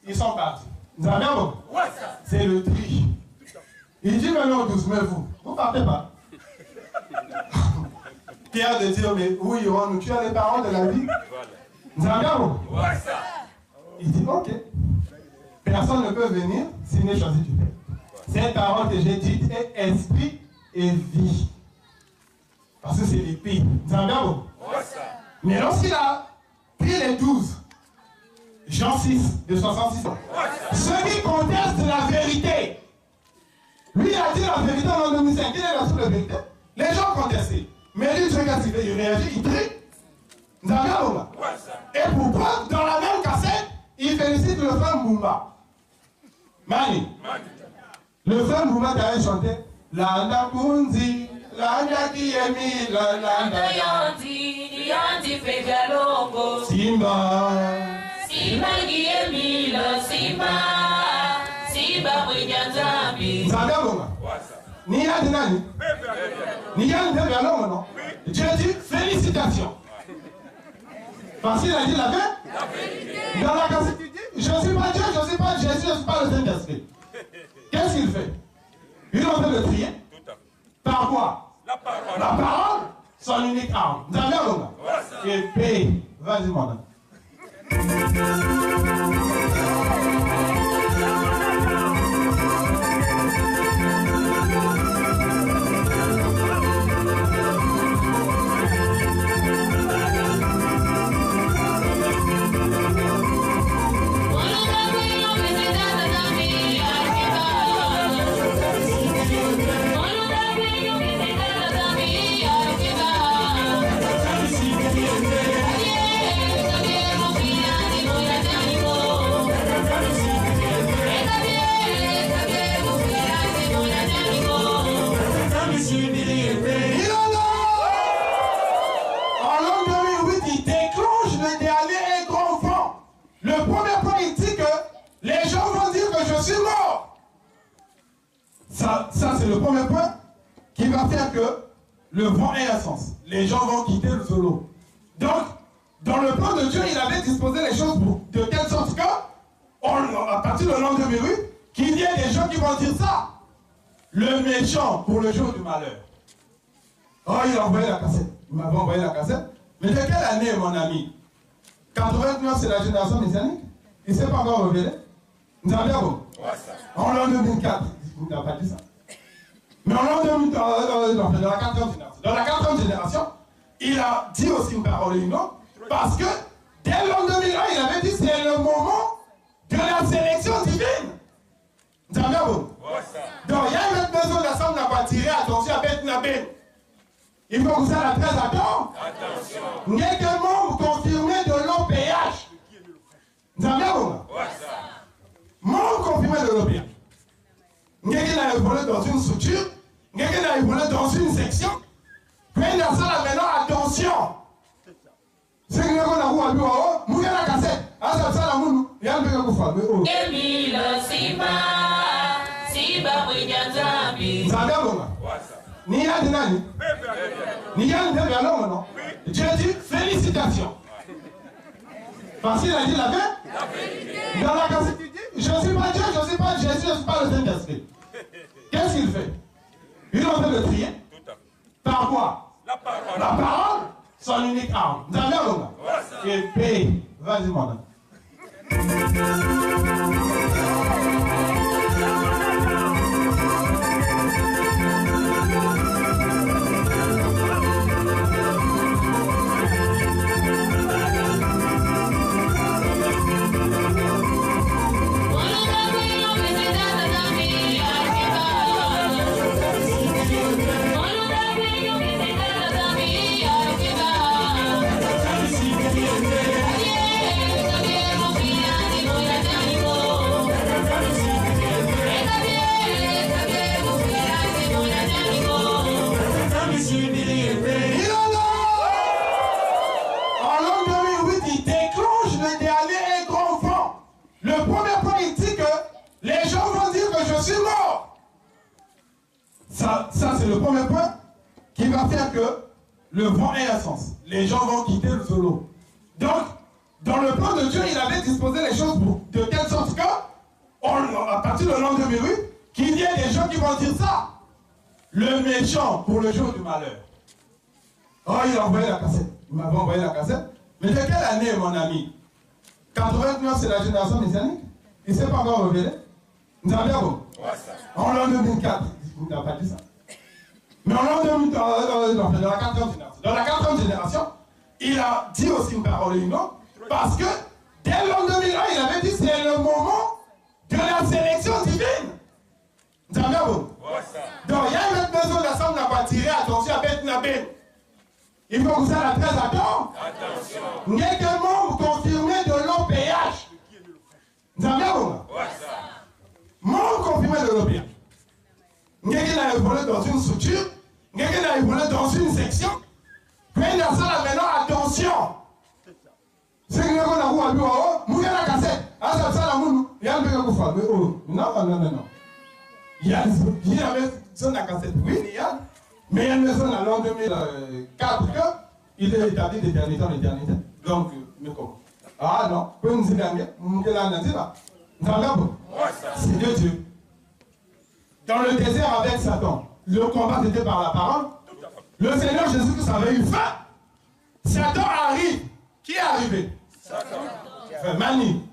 Ils sont partis. C'est le tri. Il dit maintenant tous, mais vous partez pas. Pierre de dire, mais où irons-nous? Tu as les paroles de la vie. Il dit, ok. Personne ne peut venir s'il n'est choisi du Père. Cette parole que j'ai dite est esprit et vie. Parce que c'est l'épée. Mais lorsqu'il a pris les 12, Jean 6, de 66 ans, ceux qui contestent la vérité, lui a dit la vérité en 2005. Quelle est la seule vérité? Les gens contestaient. Mais lui, qu'est-ce qu'il fait? Il réagit, il trie. Et pourquoi, dans la même cassette, il félicite le frère Mboumba. Mani. Le frère Mboumba qui avait chanté Landa Bunzi, Landa Kiemi, Landa
Yandi, Yandi Fegalongo,
Simba,
Simba Kiemi, Simba, Simba Mwenyanzambi.
Zagabonga. Ni Yandi Nani? Ni Yandi Fegalongo, non? Dieu dit félicitations. Parce qu'il a dit la vérité. Dans la cassette, il dit je ne suis pas Dieu, je ne suis pas Jésus, je ne suis pas le Saint-Esprit. Qu'est-ce qu'il fait? Il est en train de prier. Par quoi? La parole, son unique arme. Et paix. Vas-y, mon ami. Ça c'est le premier point qui va faire que le vent ait un sens. Les gens vont quitter le solo. Donc, dans le plan de Dieu, il avait disposé les choses de telle sorte que, à partir de l'an 2008, qu'il y ait des gens qui vont dire ça. Le méchant pour le jour du malheur. Oh, il a envoyé la cassette. Il m'avait envoyé la cassette. Mais de quelle année, mon ami? 89, c'est la génération messianique. Il ne s'est pas encore révélé. Nous avons en l'an 2004. Il n'a pas dit ça. Mais en l'an 2000, dans la 4e génération. Dans la 4e génération, il a dit aussi une parole unique, parce que dès l'an 2001, il avait dit c'est le moment de la sélection divine. Vous avez bien bon? Donc il y a une autre maison d'assemblée n'a pas tiré attention à Beth Nabé. Il faut que vous soyez très attention. Il y a des membres confirmés de l'OPH. Vous avez bien bon? Membres confirmés de l'OPH. Quelqu'un a évolué dans une structure, quelqu'un a évolué dans une section. Mais dans ça, maintenant, attention. C'est que nous avons vu, nous avons la cassette. Ah, ça, ça, nous avons vu.
Emile Sima, Siba Bouyanzabi.
Vous avez vu, ni a de nani. Ni a de nani, non. Dieu dit félicitations. Parce qu'il a dit la paix. Dans la cassette, il dit je ne suis pas Dieu, je ne suis pas Jésus, je ne suis pas le Saint-Esprit. Qu'est-ce qu'il fait? Il est en train de prier. Par quoi? La parole, son unique arme. Vous avez vu? Et paix. Vas-y, mon ami. Ça c'est le premier point qui va faire que le vent ait un sens. Les gens vont quitter le solo. Donc, dans le plan de Dieu, il avait disposé les choses de telle sorte que, à partir de l'an 2008, qu'il y ait des gens qui vont dire ça. Le méchant pour le jour du malheur. Oh, il a envoyé la cassette. Il m'avait envoyé la cassette. Mais de quelle année, mon ami? 89, c'est la génération messianique. Il ne s'est pas encore révélé. Vous avez bien bon? En l'an 2004. Il n'a pas dit ça. Mais en l'an 2000, dans la 4e génération. Dans la 4e génération, il a dit aussi une parole unique, parce que dès l'an 2001, il avait dit c'est le moment de la sélection divine. Vous avez bien bon? Donc il y a une autre maison d'assemblée n'a pas tiré attention à Beth Nabé. Il faut que vous soyez très attention. Il y a des membres confirmés de l'OPH. Vous avez bien bon? Membres confirmés de l'OPH. Quelqu'un a évolué dans une structure, quelqu'un a évolué dans une section. Mais dans ça, maintenant, attention. C'est que nous avons vu, nous avons la cassette. Ah, ça, ça, il y a un peu de fois. Non. Il y a une cassette, oui, il y a. Mais il y a une maison en l'an 2004 qu'il est établi d'éternité en éternité. Donc, mais comment? Ah non, c'est de Dieu. Dans le désert avec Satan, le combat était par la parole. Le Seigneur Jésus-Christ avait eu faim. Satan arrive. Qui est arrivé? Satan. Mani.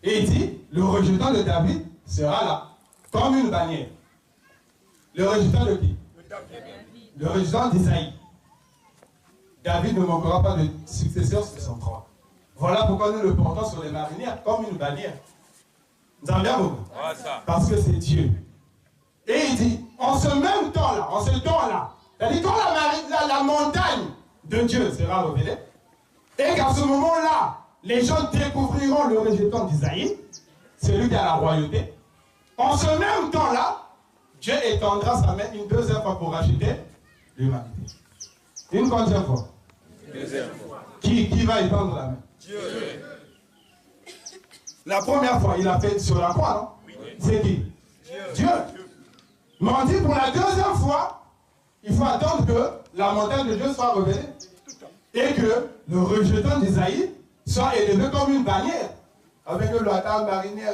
Et il dit, le rejetant de David sera là, comme une bannière. Le rejetant de qui? Le rejetant d'Isaïe. David ne manquera pas de successeur sur son trône. Voilà pourquoi nous le portons sur les marinières comme une bannière. Vous avez bien beaucoup? Parce que c'est Dieu. Et il dit, en ce même temps-là, c'est-à-dire quand la montagne de Dieu sera révélée, et qu'à ce moment-là, les gens découvriront le rejetant d'Isaïe, celui qui a la royauté. En ce même temps-là, Dieu étendra sa main une deuxième fois pour racheter l'humanité. Une quantième fois? Deuxième fois. Qui va étendre la main? Dieu. La première fois, il a fait sur la croix, non? Oui. C'est qui? Dieu. Mais on dit pour la deuxième fois, il faut attendre que la montagne de Dieu soit révélée. Et que le rejetant d'Isaïe soit élevé comme une bannière. Avec le lointain marinière,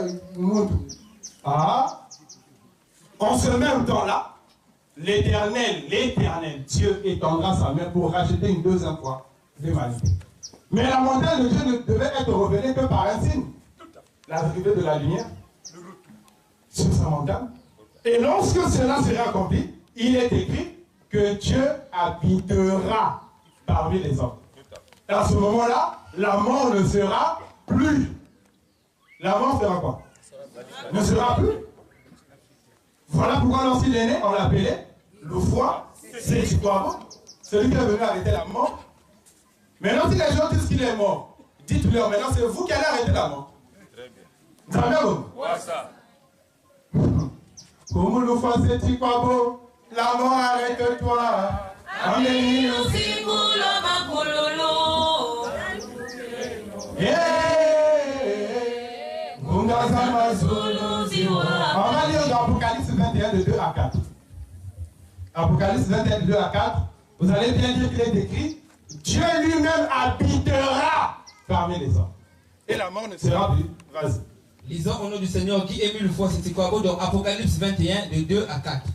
en ce même temps-là, l'éternel Dieu étendra sa main pour racheter une deuxième fois l'humanité. Mais la montagne de Dieu ne devait être révélée que par un signe. L'arrivée de la lumière sur sa montagne Et lorsque cela sera accompli, il est écrit que Dieu habitera parmi les hommes. Et à ce moment-là, la mort ne sera plus. La mort fera quoi? Ne sera plus. Voilà pourquoi lorsqu'il est né, on l'appelait le foi, c'est du quoi? Celui qui est venu arrêter la mort. Maintenant, si les gens disent qu'il est mort, dites-leur, maintenant c'est vous qui allez arrêter la mort. Vous avez bien bon? Comme le foi, c'est du quoi beau? La mort arrête-toi. Amen. On va lire dans Apocalypse 21 de 2 à 4. Apocalypse 21 de 2 à 4. Vous allez bien dire qu'il est écrit Dieu lui-même habitera parmi les hommes. Et la mort ne sera plus. Vas-y.
Lisons au nom du Seigneur qui émut le foi, c'était quoi dans Apocalypse 21 de 2 à 4.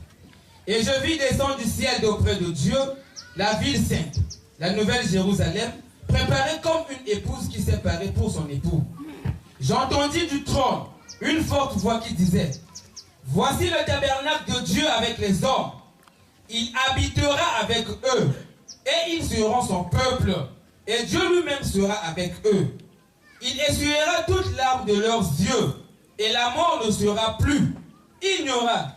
Et je vis descendre du ciel d'auprès de Dieu la ville sainte, la nouvelle Jérusalem, préparée comme une épouse qui s'est parée pour son époux. J'entendis du trône une forte voix qui disait: voici le tabernacle de Dieu avec les hommes. Il habitera avec eux, et ils seront son peuple, et Dieu lui-même sera avec eux. Il essuiera toutes larmes de leurs yeux, et la mort ne sera plus. Il n'y aura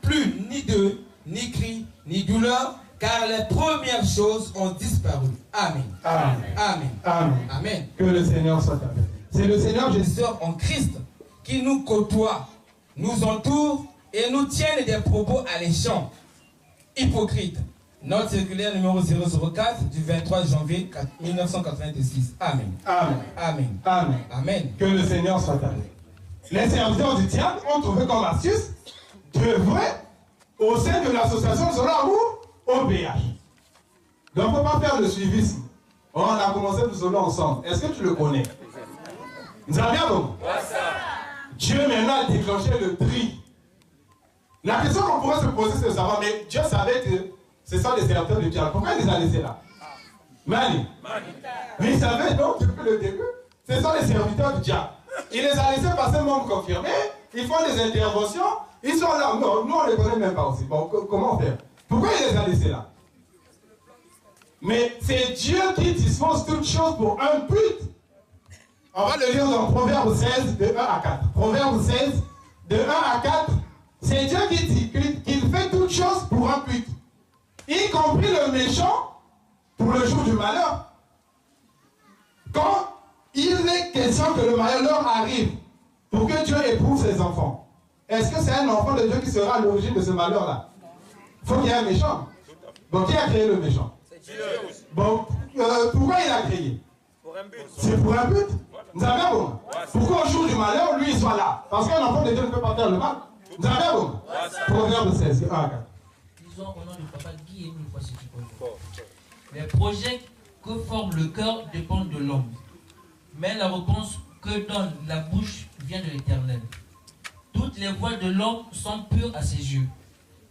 plus ni deuil, ni cri, ni douleur, car les premières choses ont disparu. Amen.
Amen.
Amen.
Amen.
Amen.
Que le Seigneur soit avec nous. C'est le Seigneur Jésus
en Christ qui nous côtoie, nous entoure et nous tienne des propos alléchants, hypocrites. Note circulaire numéro 004 du 23 janvier 1986. Amen.
Amen.
Amen.
Amen.
Amen.
Que le Seigneur soit avec nous. Les serviteurs du diable ont trouvé comme astuce d'œuvrer au sein de l'association selon l'amour au péage. Donc, il ne faut pas faire le suivisme. On a commencé nous solo ensemble. Est-ce que tu le connais? Nous avons bien donc. Dieu maintenant a déclenché le tri. La question qu'on pourrait se poser, c'est de savoir, mais Dieu savait que ce sont des serviteurs du diable. Pourquoi il les a laissés là? Mani. Mais il savait donc depuis le début, ce sont les serviteurs du diable. Il les a laissés passer membre confirmé, ils font des interventions, ils sont là. Non, nous on ne les connaît même pas aussi. Bon, comment faire? Pourquoi il les a laissés là? Mais c'est Dieu qui dispose toutes choses pour un but. On va le lire dans Proverbe 16, de 1 à 4. Proverbe 16, de 1 à 4. C'est Dieu qui dit qu'il fait toutes choses pour un but. Y compris le méchant pour le jour du malheur. Quand il est question que le malheur arrive pour que Dieu éprouve ses enfants, est-ce que c'est un enfant de Dieu qui sera à l'origine de ce malheur-là? Il faut qu'il y ait un méchant. Donc qui a créé le méchant? Bon, pourquoi il a créé? C'est pour un but. Nous avons bon. Pourquoi au jour du malheur, lui, il soit là? Parce qu'un enfant de Dieu ne peut pas faire le mal. Nous avons bon. Proverbe 16.
Disons au nom du papa Guy et une fois si tu peux. Les projets que forme le cœur dépendent de l'homme. Mais la réponse que donne la bouche vient de l'Éternel. Toutes les voies de l'homme sont pures à ses yeux.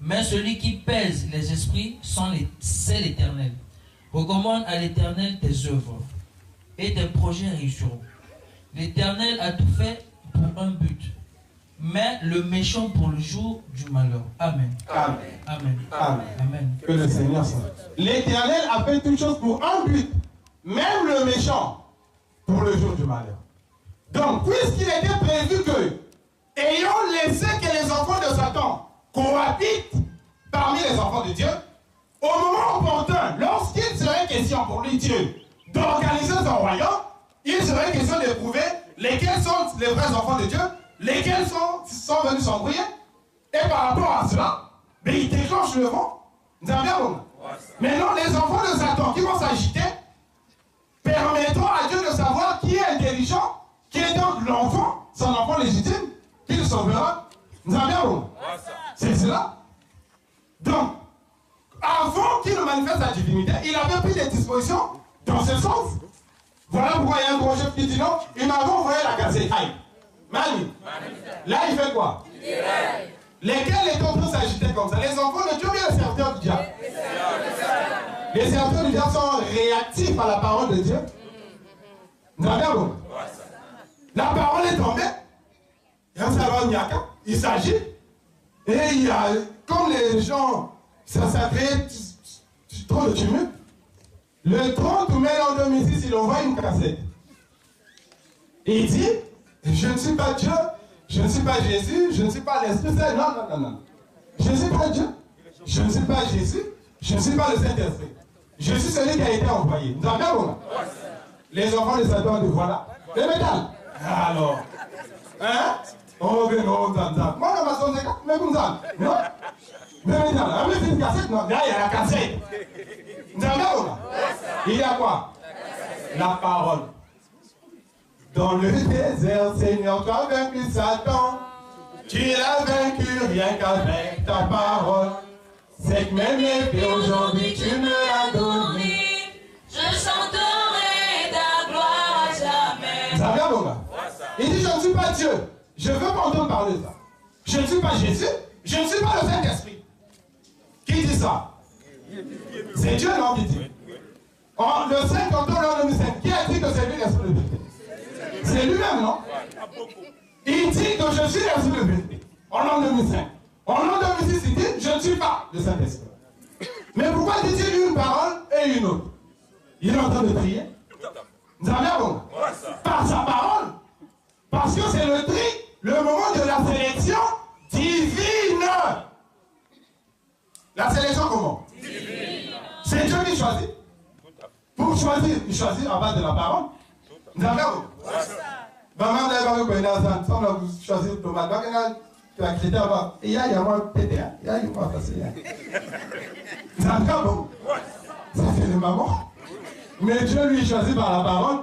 Mais celui qui pèse les esprits, c'est l'Éternel. Recommande à l'Éternel tes œuvres, et tes projets réussiront. L'Éternel a tout fait pour un but, mais le méchant pour le jour du malheur. Amen.
Amen.
Amen.
Amen.
Amen.
Que le Seigneur soit. L'Éternel a fait toutes choses pour un but, même le méchant pour le jour du malheur. Donc, puisqu'il était prévu que, ayant laissé que les enfants de Satan cohabitent parmi les enfants de Dieu, au moment opportun, lorsqu'il serait question pour lui, Dieu, d'organiser son royaume, il serait question d'éprouver lesquels sont les vrais enfants de Dieu, lesquels sont venus s'embrouiller, et par rapport à cela, mais il déclenche le vent. Nous avons bien bon. Maintenant, les enfants de Satan qui vont s'agiter permettront à Dieu de savoir qui est intelligent, qui est donc l'enfant, son enfant légitime, qui le sauvera. Nous avons bien bon. C'est cela. Donc, avant qu'il manifeste sa divinité, il avait pris des dispositions dans ce sens. Voilà pourquoi il y a un gros chef qui dit non, il m'avait envoyé la gazette. Aïe. Mani. Là, il fait quoi? Lesquels étaient en train de s'agiter comme ça? Les enfants de Dieu ou bien les serviteurs du diable? Les serviteurs du diable sont réactifs à la parole de Dieu. Vous avez bon? La parole est tombée. Il s'agit. Et il y a, comme les gens, ça crée trop de tumulte. Le 30 mai en 2006, il envoie une cassette. Et il dit, je ne suis pas Dieu, je ne suis pas Jésus, je ne suis pas l'Esprit Saint. Non. Je ne suis pas Dieu, je ne suis pas Jésus, je ne suis pas le Saint-Esprit. Je suis celui qui a été envoyé. Nous avons bien bon. Les enfants de Satan disent voilà. Le métal. Alors. Hein? Oh, mais non, moi, dans ma zone, mais comme ça. Non? Mais métal. Ah, mais c'est une cassette, non? Là, il y a la cassette. Nous avons bien bon. Il y a quoi? La parole. Dans le désert, Seigneur, tu as vaincu Satan. Tu l'as vaincu rien qu'avec ta parole. C'est que même épée aujourd'hui tu me l'as donné.
Je chanterai ta gloire à jamais.
Ça va, mon gars? Il dit, je ne suis pas Dieu. Je veux pas entendre parler de ça. Je ne suis pas Jésus. Je ne suis pas le Saint-Esprit. Qui dit ça? C'est Dieu, non, qui dit. Le 5 octobre l'an 2005, qui a dit que c'est lui l'Esprit de vérité? C'est lui-même, non? Il dit que je suis l'Esprit de vérité. En l'an 2005. En l'an 2006, il dit, je ne suis pas le Saint-Esprit. Mais pourquoi dit-il une parole et une autre? Il est en train de prier. Vous avez bon? Par sa parole. Parce que c'est le tri, le moment de la sélection divine. La sélection comment? Divine. C'est Dieu qui choisit. Pour choisir, il choisit à base de la parole. Vous avez bon? Maman, vous choisissez le tomate. La critère va. Il y a moi pété. Il y a moi passé. Vous avez bon? Ça c'est le maman. Mais Dieu lui choisit par la parole.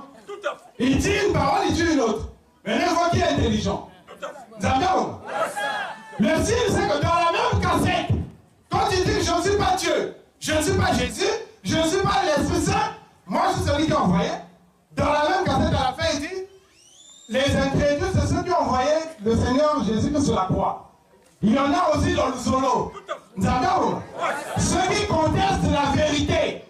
Il dit une parole, il dit une autre. Mais les voit qui est intelligent. Vous avez bon? Le signe, c'est que dans la même cassette, quand il dit je ne suis pas Dieu, je ne suis pas Jésus, je ne suis pas l'Esprit Saint, moi je suis celui qui a envoyé. Dans la même cassette, à la fin, il dit les incrédules, c'est ceux qui ont envoyé le Seigneur Jésus sur la croix. Il y en a aussi dans le solo. Vous avez bon? Ceux qui contestent la vérité.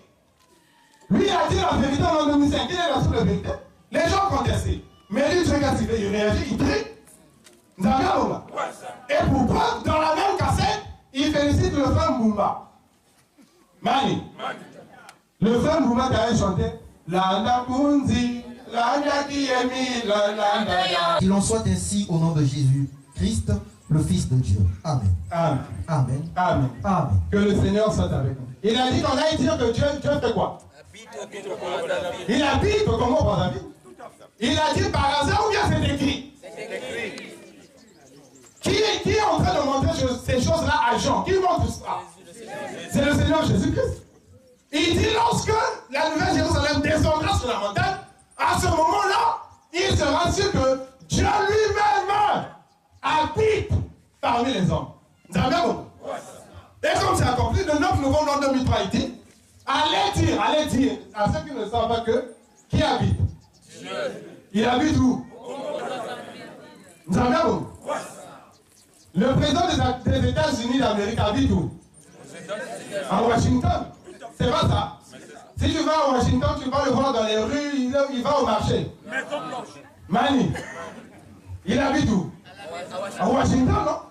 Lui a dit la vérité en 2005. Il est là sur la vérité. Les gens ont contesté. Mais lui, tu regardes, il réagit, il trie. Vous avez bon? Et pourquoi, dans la même cassette, il félicite le frère Mboumba. Mani. Le frère Mboumba qui avait chanté Landa Kunzi, Landa Kiemi, Landa.
Qu'il en soit ainsi au nom de Jésus-Christ, le Fils de Dieu. Amen.
Amen.
Amen.
Amen.
Amen.
Que le Seigneur soit avec nous. Il a dit qu'on aille dire que Dieu fait quoi? Il habite au Congo par David. Il a dit par hasard ou bien c'est écrit? Qui est en train de montrer ces choses-là à Jean? Qui montre ça? C'est le Seigneur Jésus-Christ. Il dit lorsque la nouvelle Jérusalem descendra sur la montagne, à ce moment-là, il sera sûr que Dieu lui-même habite parmi les hommes. Vous avez bien compris? Et comme c'est accompli, le 9 novembre 2003, il dit, allez dire à ceux qui ne savent pas que, qui habite? Dieu. Il habite où? Vous avez bien compris? Le président des États-Unis d'Amérique habite où? À Washington. C'est pas ça. Si tu vas à Washington, tu vas le voir dans les rues, il va au marché. Mani. Il habite où? À Washington, non?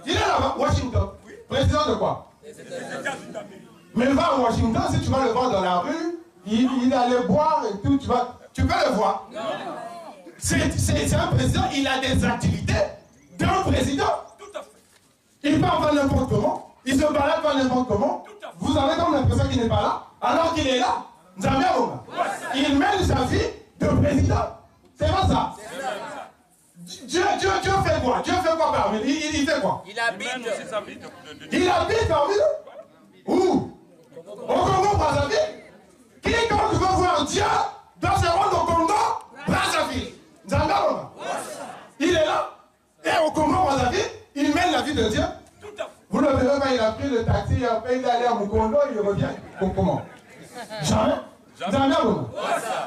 Il est là-bas, Washington. Président de quoi? Mais il va à Washington, si tu vas le voir dans la rue, il allait boire et tout, tu peux le voir. C'est un président, il a des activités d'un président. Il parle pas n'importe comment, il se balade pas n'importe comment. Vous avez comme l'impression qu'il n'est pas là, alors qu'il est là. Vous avez bien compris? Il mène sa vie de président. C'est pas ça. Dieu fait quoi? Dieu fait quoi parmi eux? Il fait quoi? Il habite. Il habite parmi eux? Où? Au Congo Brazzaville? Quiconque veut voir Dieu doit se rendre au Congo Brazzaville. Vous avez bien compris? Il est là. Et au Congo Brazzaville, il mène la vie de Dieu. Vous le verrez quand il a pris le taxi, après il est allé à Mukondo, il revient. Comment? Jamais. Vous avez bien compris?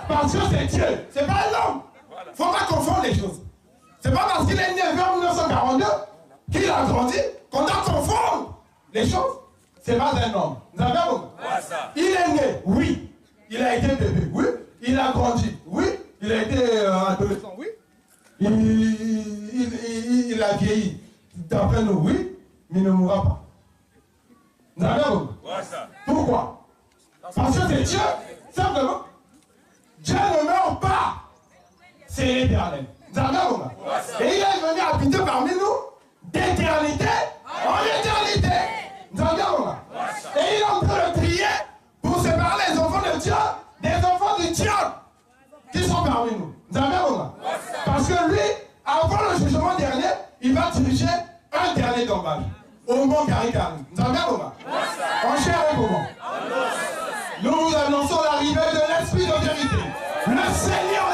Parce que c'est Dieu, c'est pas l'homme. Il ne faut pas confondre les choses. C'est pas parce qu'il est né vers 1942 qu'il a grandi qu'on doit confondre les choses. C'est pas un homme. Vous avez bien compris? Il est né, oui. Il a été bébé, oui. Il a grandi, oui. Il a été adolescent, oui. Il a vieilli, d'après nous, oui. mais il ne mourra pas. Pourquoi? Parce que c'est Dieu, simplement. Dieu ne meurt pas. C'est l'éternel. Et il est venu habiter parmi nous d'éternité en éternité. Et il est en train de prier pour séparer les enfants de Dieu des enfants du diable qui sont parmi nous. Parce que lui, avant le jugement dernier, il va diriger un dernier tombage au mont Karikari. En chair et comment? Nous vous annonçons l'arrivée de l'Esprit de vérité. Le Seigneur